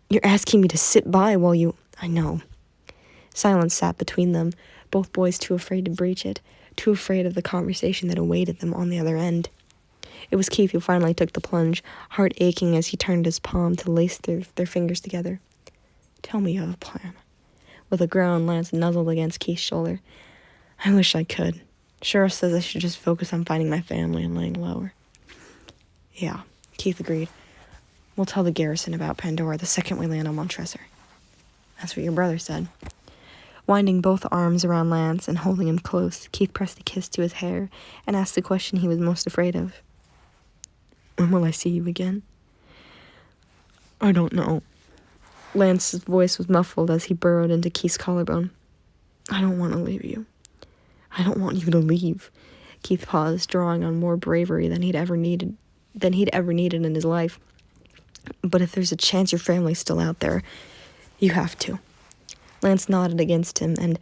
You're asking me to sit by while you... I know. Silence sat between them, both boys too afraid to breach it, too afraid of the conversation that awaited them on the other end. It was Keith who finally took the plunge, heart aching as he turned his palm to lace their fingers together. Tell me you have a plan. With a groan, Lance nuzzled against Keith's shoulder. I wish I could. Sheriff says I should just focus on finding my family and laying lower. Yeah, Keith agreed. We'll tell the garrison about Pandora the second we land on Montresor. That's what your brother said. Winding both arms around Lance and holding him close, Keith pressed a kiss to his hair and asked the question he was most afraid of. When will I see you again? I don't know. Lance's voice was muffled as he burrowed into Keith's collarbone. I don't want to leave you. I don't want you to leave. Keith paused, drawing on more bravery than he'd ever needed in his life. But if there's a chance your family's still out there, you have to. Lance nodded against him, and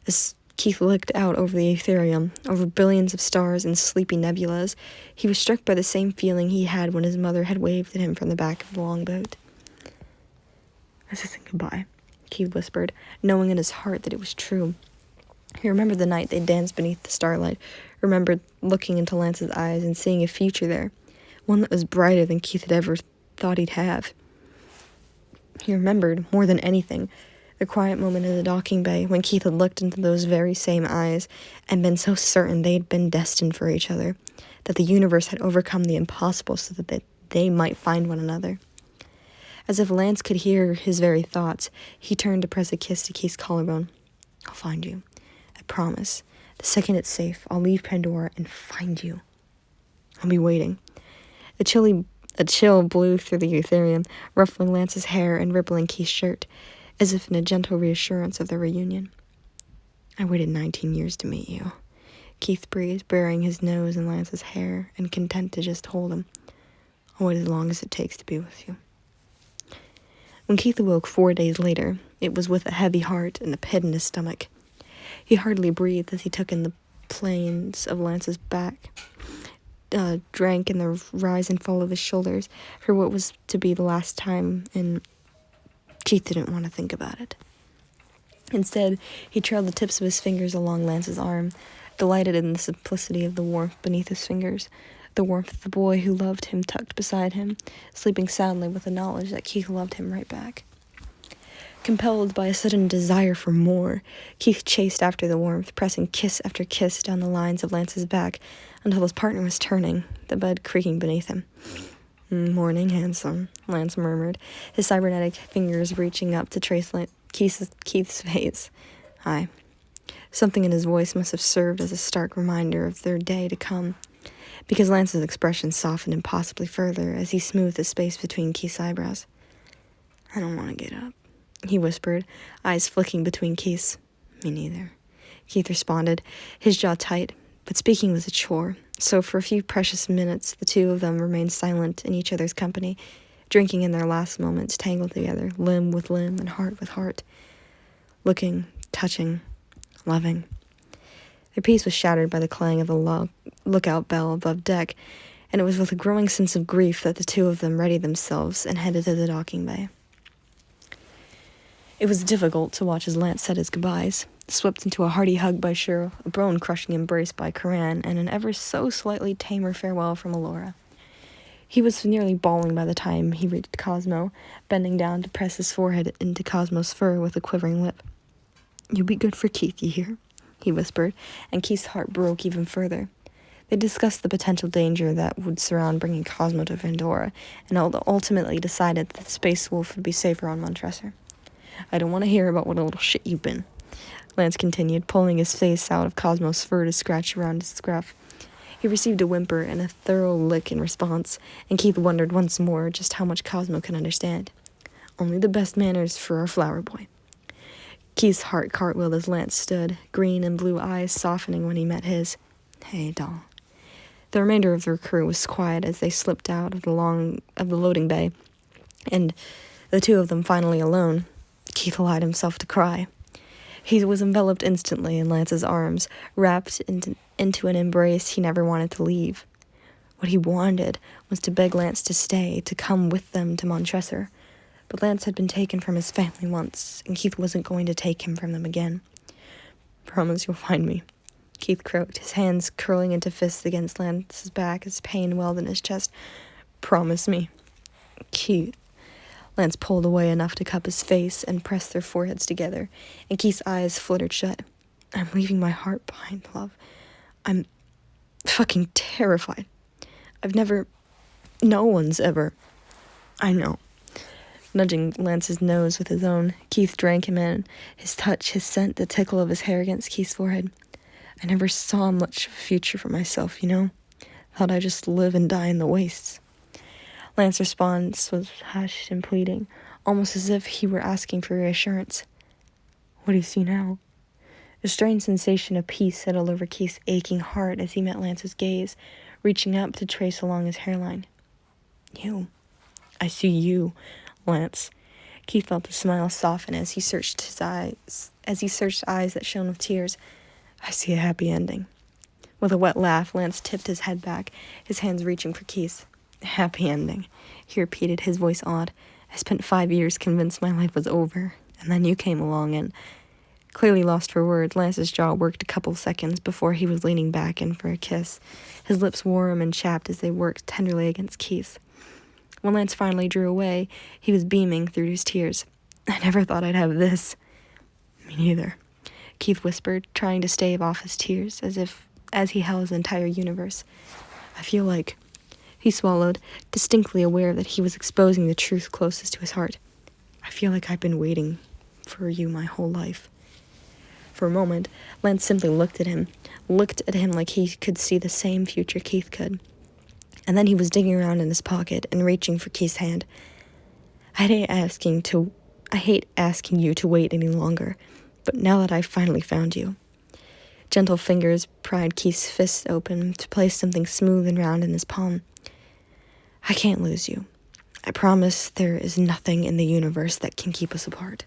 as Keith looked out over the Ethereum, over billions of stars and sleepy nebulas, he was struck by the same feeling he had when his mother had waved at him from the back of the longboat. This isn't goodbye, Keith whispered, knowing in his heart that it was true. He remembered the night they danced beneath the starlight, remembered looking into Lance's eyes and seeing a future there, one that was brighter than Keith had ever thought he'd have. He remembered, more than anything, the quiet moment in the docking bay when Keith had looked into those very same eyes and been so certain they'd been destined for each other, that the universe had overcome the impossible so that they might find one another. As if Lance could hear his very thoughts, he turned to press a kiss to Keith's collarbone. I'll find you. I promise. The second it's safe, I'll leave Pandora and find you. I'll be waiting. A chill blew through the Ethereum, ruffling Lance's hair and rippling Keith's shirt, as if in a gentle reassurance of their reunion. I waited 19 years to meet you. Keith breathed, burying his nose in Lance's hair and content to just hold him. I'll wait as long as it takes to be with you. When Keith awoke 4 days later, it was with a heavy heart and a pit in his stomach. He hardly breathed as he took in the planes of Lance's back, drank in the rise and fall of his shoulders for what was to be the last time, and Keith didn't want to think about it. Instead, he trailed the tips of his fingers along Lance's arm, delighted in the simplicity of the warmth beneath his fingers, the warmth of the boy who loved him tucked beside him, sleeping soundly with the knowledge that Keith loved him right back. Compelled by a sudden desire for more, Keith chased after the warmth, pressing kiss after kiss down the lines of Lance's back until his partner was turning, the bed creaking beneath him. Morning, handsome, Lance murmured, his cybernetic fingers reaching up to trace Keith's face. Hi. Something in his voice must have served as a stark reminder of their day to come, because Lance's expression softened impossibly further as he smoothed the space between Keith's eyebrows. "I don't want to get up," he whispered, eyes flicking between Keith's. "Me neither," Keith responded, his jaw tight, but speaking was a chore, so for a few precious minutes the two of them remained silent in each other's company, drinking in their last moments tangled together, limb with limb and heart with heart, looking, touching, loving. Their peace was shattered by the clang of the lookout bell above deck, and it was with a growing sense of grief that the two of them readied themselves and headed to the docking bay. It was difficult to watch as Lance said his goodbyes, swept into a hearty hug by Cheryl, a bone-crushing embrace by Coran, and an ever so slightly tamer farewell from Alora. He was nearly bawling by the time he reached Cosmo, bending down to press his forehead into Cosmo's fur with a quivering lip. "You'll be good for Keith, you hear?" he whispered, and Keith's heart broke even further. They discussed the potential danger that would surround bringing Cosmo to Pandora, and ultimately decided that the Space Wolf would be safer on Montresor. "I don't want to hear about what a little shit you've been," Lance continued, pulling his face out of Cosmo's fur to scratch around his scruff. He received a whimper and a thorough lick in response, and Keith wondered once more just how much Cosmo could understand. Only the best manners for our flower boy. Keith's heart cartwheeled as Lance stood, green and blue eyes softening when he met his. "Hey, doll." The remainder of their crew was quiet as they slipped out of the loading bay, and the two of them finally alone. Keith allowed himself to cry. He was enveloped instantly in Lance's arms, wrapped into an embrace he never wanted to leave. What he wanted was to beg Lance to stay, to come with them to Montresor. But Lance had been taken from his family once, and Keith wasn't going to take him from them again. "Promise you'll find me," Keith croaked, his hands curling into fists against Lance's back as pain welled in his chest. "Promise me." "Keith." Lance pulled away enough to cup his face and press their foreheads together, and Keith's eyes fluttered shut. "I'm leaving my heart behind, love. I'm fucking terrified. No one's ever." "I know." Nudging Lance's nose with his own, Keith drank him in, his touch, his scent, the tickle of his hair against Keith's forehead. "I never saw much of a future for myself, you know? Thought I'd just live and die in the wastes." Lance's response was hushed and pleading, almost as if he were asking for reassurance. "What do you see now?" A strange sensation of peace settled over Keith's aching heart as he met Lance's gaze, reaching up to trace along his hairline. "You. I see you, Lance." Keith felt the smile soften as he searched eyes that shone with tears. "I see a happy ending." With a wet laugh, Lance tipped his head back, his hands reaching for Keith's. "Happy ending," he repeated, his voice awed. "I spent 5 years convinced my life was over, and then you came along and..." Clearly lost for words, Lance's jaw worked a couple seconds before he was leaning back in for a kiss, his lips warm and chapped as they worked tenderly against Keith's. When Lance finally drew away, he was beaming through his tears. "I never thought I'd have this." "Me neither," Keith whispered, trying to stave off his tears as he held his entire universe. "I feel like..." He swallowed, distinctly aware that he was exposing the truth closest to his heart. "I feel like I've been waiting for you my whole life." For a moment, Lance simply looked at him like he could see the same future Keith could. And then he was digging around in his pocket and reaching for Keith's hand. I hate asking you to wait any longer, but now that I've finally found you." Gentle fingers pried Keith's fist open to place something smooth and round in his palm. "I can't lose you. I promise there is nothing in the universe that can keep us apart."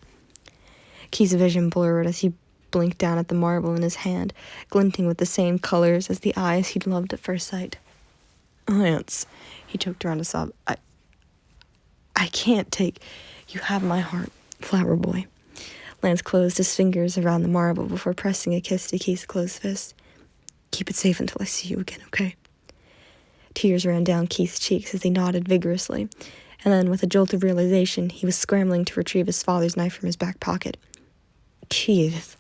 Keith's vision blurred as he blinked down at the marble in his hand, glinting with the same colors as the eyes he'd loved at first sight. "Lance," he choked around a sob. I can't take... You have my heart, flower boy." Lance closed his fingers around the marble before pressing a kiss to Keith's closed fist. "Keep it safe until I see you again, okay?" Tears ran down Keith's cheeks as he nodded vigorously, and then, with a jolt of realization, he was scrambling to retrieve his father's knife from his back pocket. "Keith,"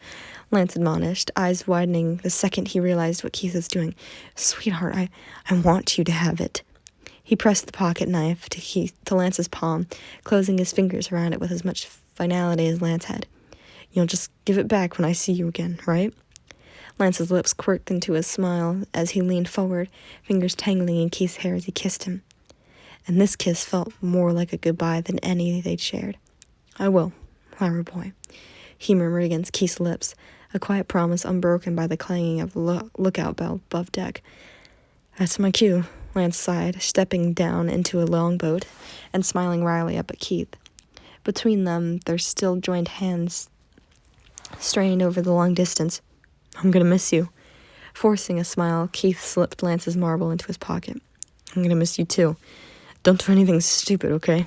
Lance admonished, eyes widening the second he realized what Keith was doing. "Sweetheart, I want you to have it." He pressed the pocket knife to Lance's palm, closing his fingers around it with as much finality as Lance had. "You'll just give it back when I see you again, right?" Lance's lips quirked into a smile as he leaned forward, fingers tangling in Keith's hair as he kissed him. And this kiss felt more like a goodbye than any they'd shared. "I will, Lara boy," he murmured against Keith's lips, a quiet promise unbroken by the clanging of the lookout bell above deck. "That's my cue," Lance sighed, stepping down into a longboat and smiling wryly up at Keith. Between them, their still joined hands strained over the long distance. "I'm gonna miss you." Forcing a smile, Keith slipped Lance's marble into his pocket. "I'm gonna miss you too. Don't do anything stupid, okay?"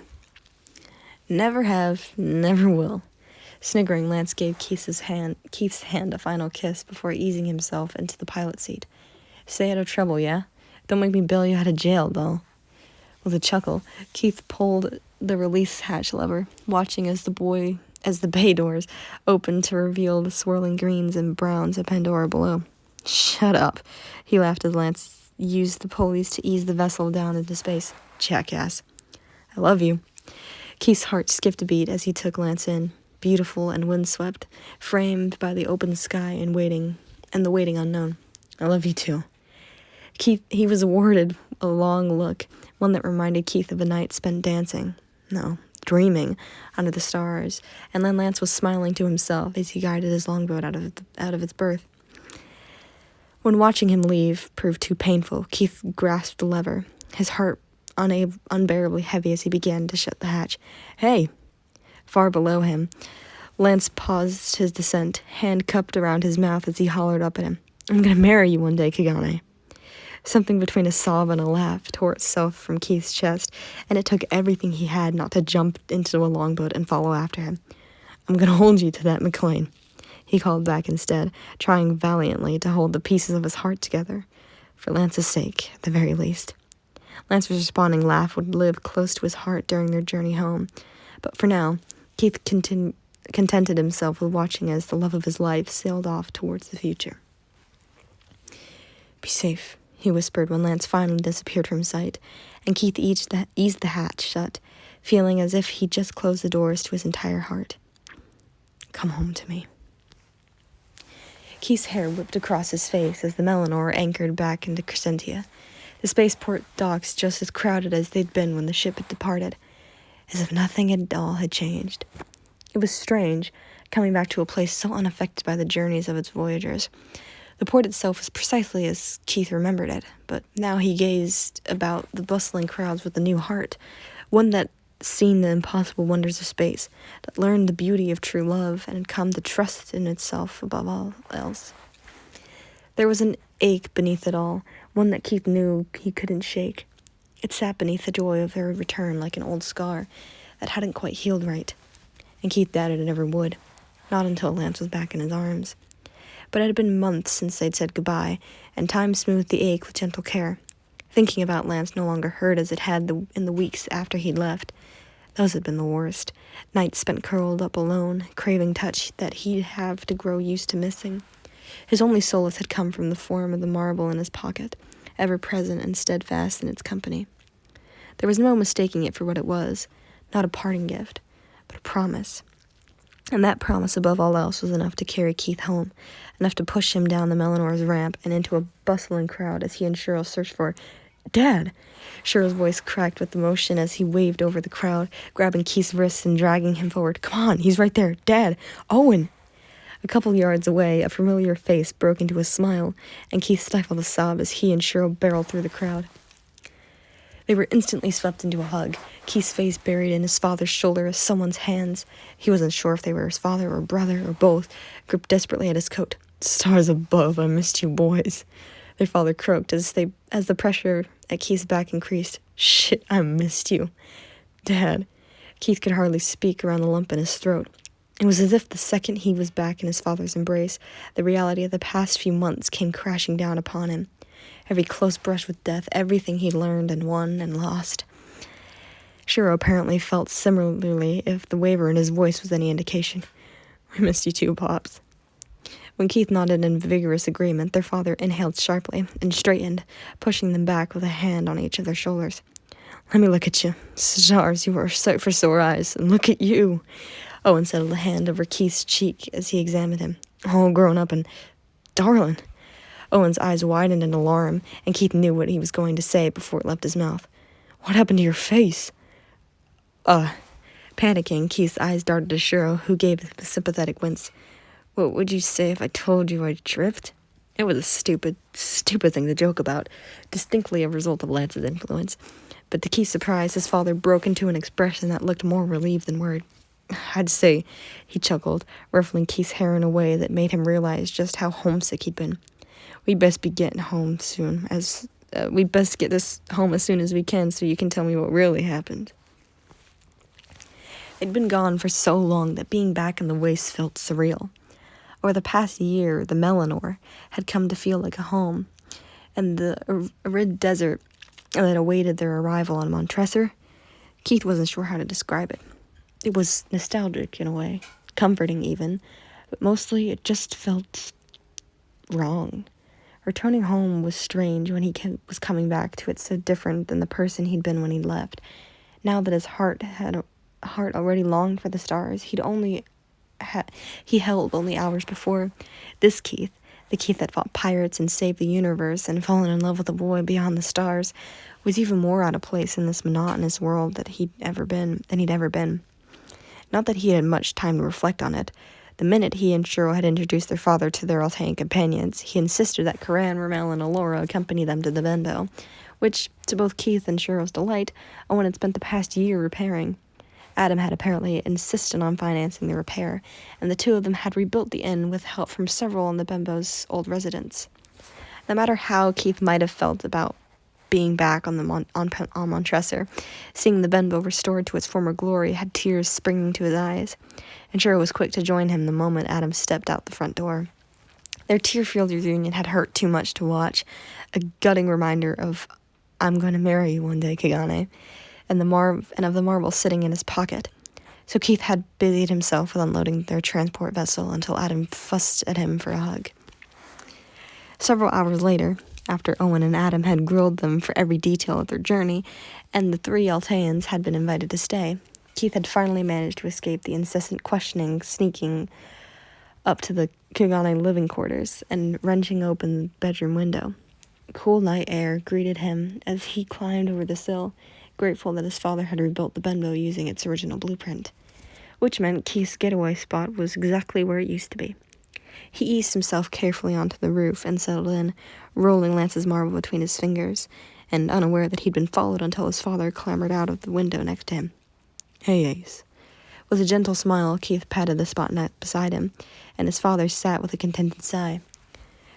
"Never have, never will." Sniggering, Lance gave Keith's hand a final kiss before easing himself into the pilot seat. "Stay out of trouble, yeah? Don't make me bail you out of jail, though." With a chuckle, Keith pulled the release hatch lever, watching as the bay doors opened to reveal the swirling greens and browns of Pandora below. "Shut up," he laughed as Lance used the pulleys to ease the vessel down into space. "Jackass." "I love you." Keith's heart skipped a beat as he took Lance in, beautiful and windswept, framed by the open sky and the waiting unknown. "I love you too." He was awarded a long look, one that reminded Keith of a night spent dreaming under the stars, and then Lance was smiling to himself as he guided his longboat out of its berth. When watching him leave proved too painful, Keith grasped the lever, his heart unbearably heavy as he began to shut the hatch. "Hey!" Far below him, Lance paused his descent, hand cupped around his mouth as he hollered up at him. "I'm gonna marry you one day, Kagane." Something between a sob and a laugh tore itself from Keith's chest, and it took everything he had not to jump into a longboat and follow after him. "I'm gonna hold you to that, McLean," he called back instead, trying valiantly to hold the pieces of his heart together, for Lance's sake, at the very least. Lance's responding laugh would live close to his heart during their journey home, but for now, Keith contented himself with watching as the love of his life sailed off towards the future. "Be safe," he whispered when Lance finally disappeared from sight, and Keith eased the hatch shut, feeling as if he'd just closed the doors to his entire heart. "Come home to me." Keith's hair whipped across his face as the Melanor anchored back into Crescentia, the spaceport docks just as crowded as they'd been when the ship had departed, as if nothing at all had changed. It was strange, coming back to a place so unaffected by the journeys of its voyagers. The port itself was precisely as Keith remembered it, but now he gazed about the bustling crowds with a new heart, one that seen the impossible wonders of space, that learned the beauty of true love, and had come to trust in itself above all else. There was an ache beneath it all, one that Keith knew he couldn't shake. It sat beneath the joy of their return like an old scar that hadn't quite healed right, and Keith doubted it ever would, not until Lance was back in his arms. But it had been months since they'd said goodbye, and time smoothed the ache with gentle care. Thinking about Lance no longer hurt as it had in the weeks after he'd left. Those had been the worst. Nights spent curled up alone, craving touch that he'd have to grow used to missing. His only solace had come from the form of the marble in his pocket, ever present and steadfast in its company. There was no mistaking it for what it was, not a parting gift, but a promise. And that promise above all else was enough to carry Keith home, enough to push him down the Melanor's ramp and into a bustling crowd as he and Cheryl searched for "Dad!" Cheryl's voice cracked with emotion as he waved over the crowd, grabbing Keith's wrists and dragging him forward. "Come on, he's right there! Dad! Owen!" A couple yards away, a familiar face broke into a smile, and Keith stifled a sob as he and Cheryl barreled through the crowd. They were instantly swept into a hug, Keith's face buried in his father's shoulder as someone's hands, he wasn't sure if they were his father or brother or both, gripped desperately at his coat. "Stars above, I missed you boys," their father croaked as the pressure at Keith's back increased. "Shit, I missed you." "Dad." Keith could hardly speak around the lump in his throat. It was as if the second he was back in his father's embrace, the reality of the past few months came crashing down upon him. Every close brush with death, everything he'd learned and won and lost. Shiro apparently felt similarly, if the waver in his voice was any indication. "We missed you too, Pops." When Keith nodded in vigorous agreement, their father inhaled sharply and straightened, pushing them back with a hand on each of their shoulders. "Let me look at you. Stars, you are sight for sore eyes, and look at you." Owen settled a hand over Keith's cheek as he examined him. "All grown up and Darling. Owen's eyes widened in alarm, and Keith knew what he was going to say before it left his mouth. What happened to your face? Panicking, Keith's eyes darted to Shiro, who gave a sympathetic wince. What would you say if I told you I tripped? It was a stupid thing to joke about, distinctly a result of Lance's influence. But to Keith's surprise, his father broke into an expression that looked more relieved than worried. I'd say, he chuckled, ruffling Keith's hair in a way that made him realize just how homesick he'd been. We'd best be getting home soon, we'd best get this home as soon as we can so you can tell me what really happened. They'd been gone for so long that being back in the waste felt surreal. Over the past year, the Melanor had come to feel like a home, and the arid desert that awaited their arrival on Montresor, Keith wasn't sure how to describe it. It was nostalgic in a way, comforting even, but mostly it just felt wrong. Returning home was strange when he was coming back to it, so different than the person he'd been when he left. Now that his heart already longed for the stars, he held only hours before. This Keith, the Keith that fought pirates and saved the universe and fallen in love with a boy beyond the stars, was even more out of place in this monotonous world than he'd ever been. Not that he had much time to reflect on it. The minute he and Shiro had introduced their father to their Altean companions, he insisted that Karan, Ramel, and Alora accompany them to the Benbow, which, to both Keith and Shiro's delight, Owen had spent the past year repairing. Adam had apparently insisted on financing the repair, and the two of them had rebuilt the inn with help from several of the Benbow's old residents. No matter how Keith might have felt about being back on Montresor, seeing the Benbow restored to its former glory had tears springing to his eyes, and Shiro was quick to join him the moment Adam stepped out the front door. Their tear-filled reunion had hurt too much to watch, a gutting reminder of, I'm going to marry you one day, Kagane, and of the marble sitting in his pocket. So Keith had busied himself with unloading their transport vessel until Adam fussed at him for a hug. Several hours later, after Owen and Adam had grilled them for every detail of their journey, and the three Alteans had been invited to stay, Keith had finally managed to escape the incessant questioning sneaking up to the Kagane living quarters and wrenching open the bedroom window. Cool night air greeted him as he climbed over the sill, grateful that his father had rebuilt the Benbow using its original blueprint, which meant Keith's getaway spot was exactly where it used to be. He eased himself carefully onto the roof and settled in, rolling Lance's marble between his fingers, and unaware that he'd been followed until his father clambered out of the window next to him. Hey, Ace. With a gentle smile, Keith patted the spot beside him, and his father sat with a contented sigh.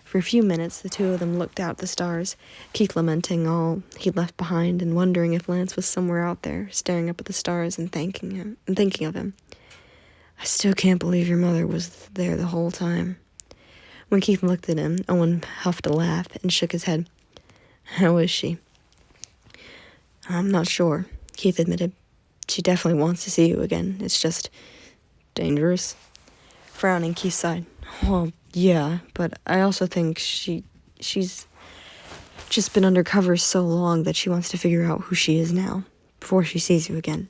For a few minutes, the two of them looked out at the stars, Keith lamenting all he'd left behind and wondering if Lance was somewhere out there, staring up at the stars and thinking of him. I still can't believe your mother was there the whole time. When Keith looked at him, Owen huffed a laugh and shook his head. How is she? I'm not sure, Keith admitted. She definitely wants to see you again. It's just dangerous. Frowning, Keith sighed. Well, yeah, but I also think she's just been undercover so long that she wants to figure out who she is now, before she sees you again,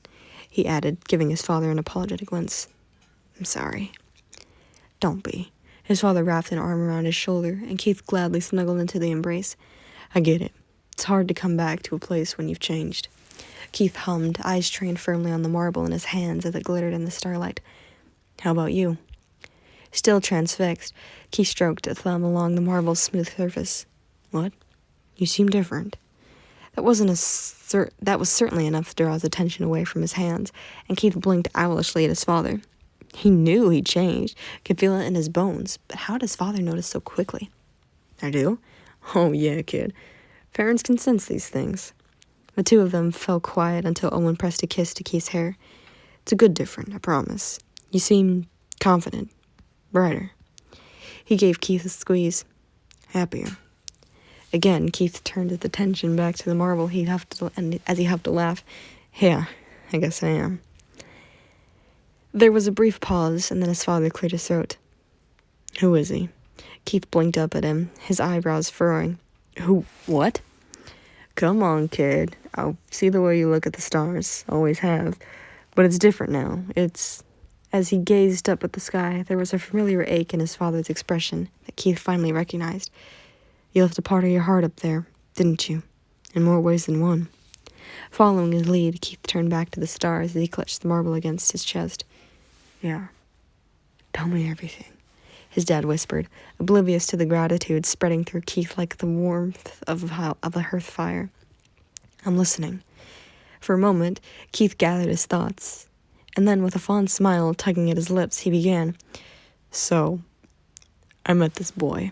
he added, giving his father an apologetic wince. I'm sorry. Don't be. His father wrapped an arm around his shoulder, and Keith gladly snuggled into the embrace. I get it. It's hard to come back to a place when you've changed. Keith hummed, eyes trained firmly on the marble in his hands as it glittered in the starlight. How about you? Still transfixed, Keith stroked a thumb along the marble's smooth surface. What? You seem different. That was certainly enough to draw his attention away from his hands, and Keith blinked owlishly at his father. He knew he'd changed, could feel it in his bones, but how did his father notice so quickly? I do? Oh, yeah, kid. Parents can sense these things. The two of them fell quiet until Owen pressed a kiss to Keith's hair. It's a good different, I promise. You seem confident, brighter. He gave Keith a squeeze. Happier. Again, Keith turned his attention back to the marble as he huffed a laugh. Yeah, I guess I am. There was a brief pause, and then his father cleared his throat. Who is he? Keith blinked up at him, his eyebrows furrowing. Who? What? Come on, kid. I'll see the way you look at the stars. Always have. But it's different now. It's As he gazed up at the sky, there was a familiar ache in his father's expression that Keith finally recognized. You left a part of your heart up there, didn't you? In more ways than one. Following his lead, Keith turned back to the stars as he clutched the marble against his chest. Yeah. Tell me everything, his dad whispered, oblivious to the gratitude spreading through Keith like the warmth of a hearth fire. I'm listening. For a moment, Keith gathered his thoughts, and then with a fond smile tugging at his lips, he began. So, I met this boy.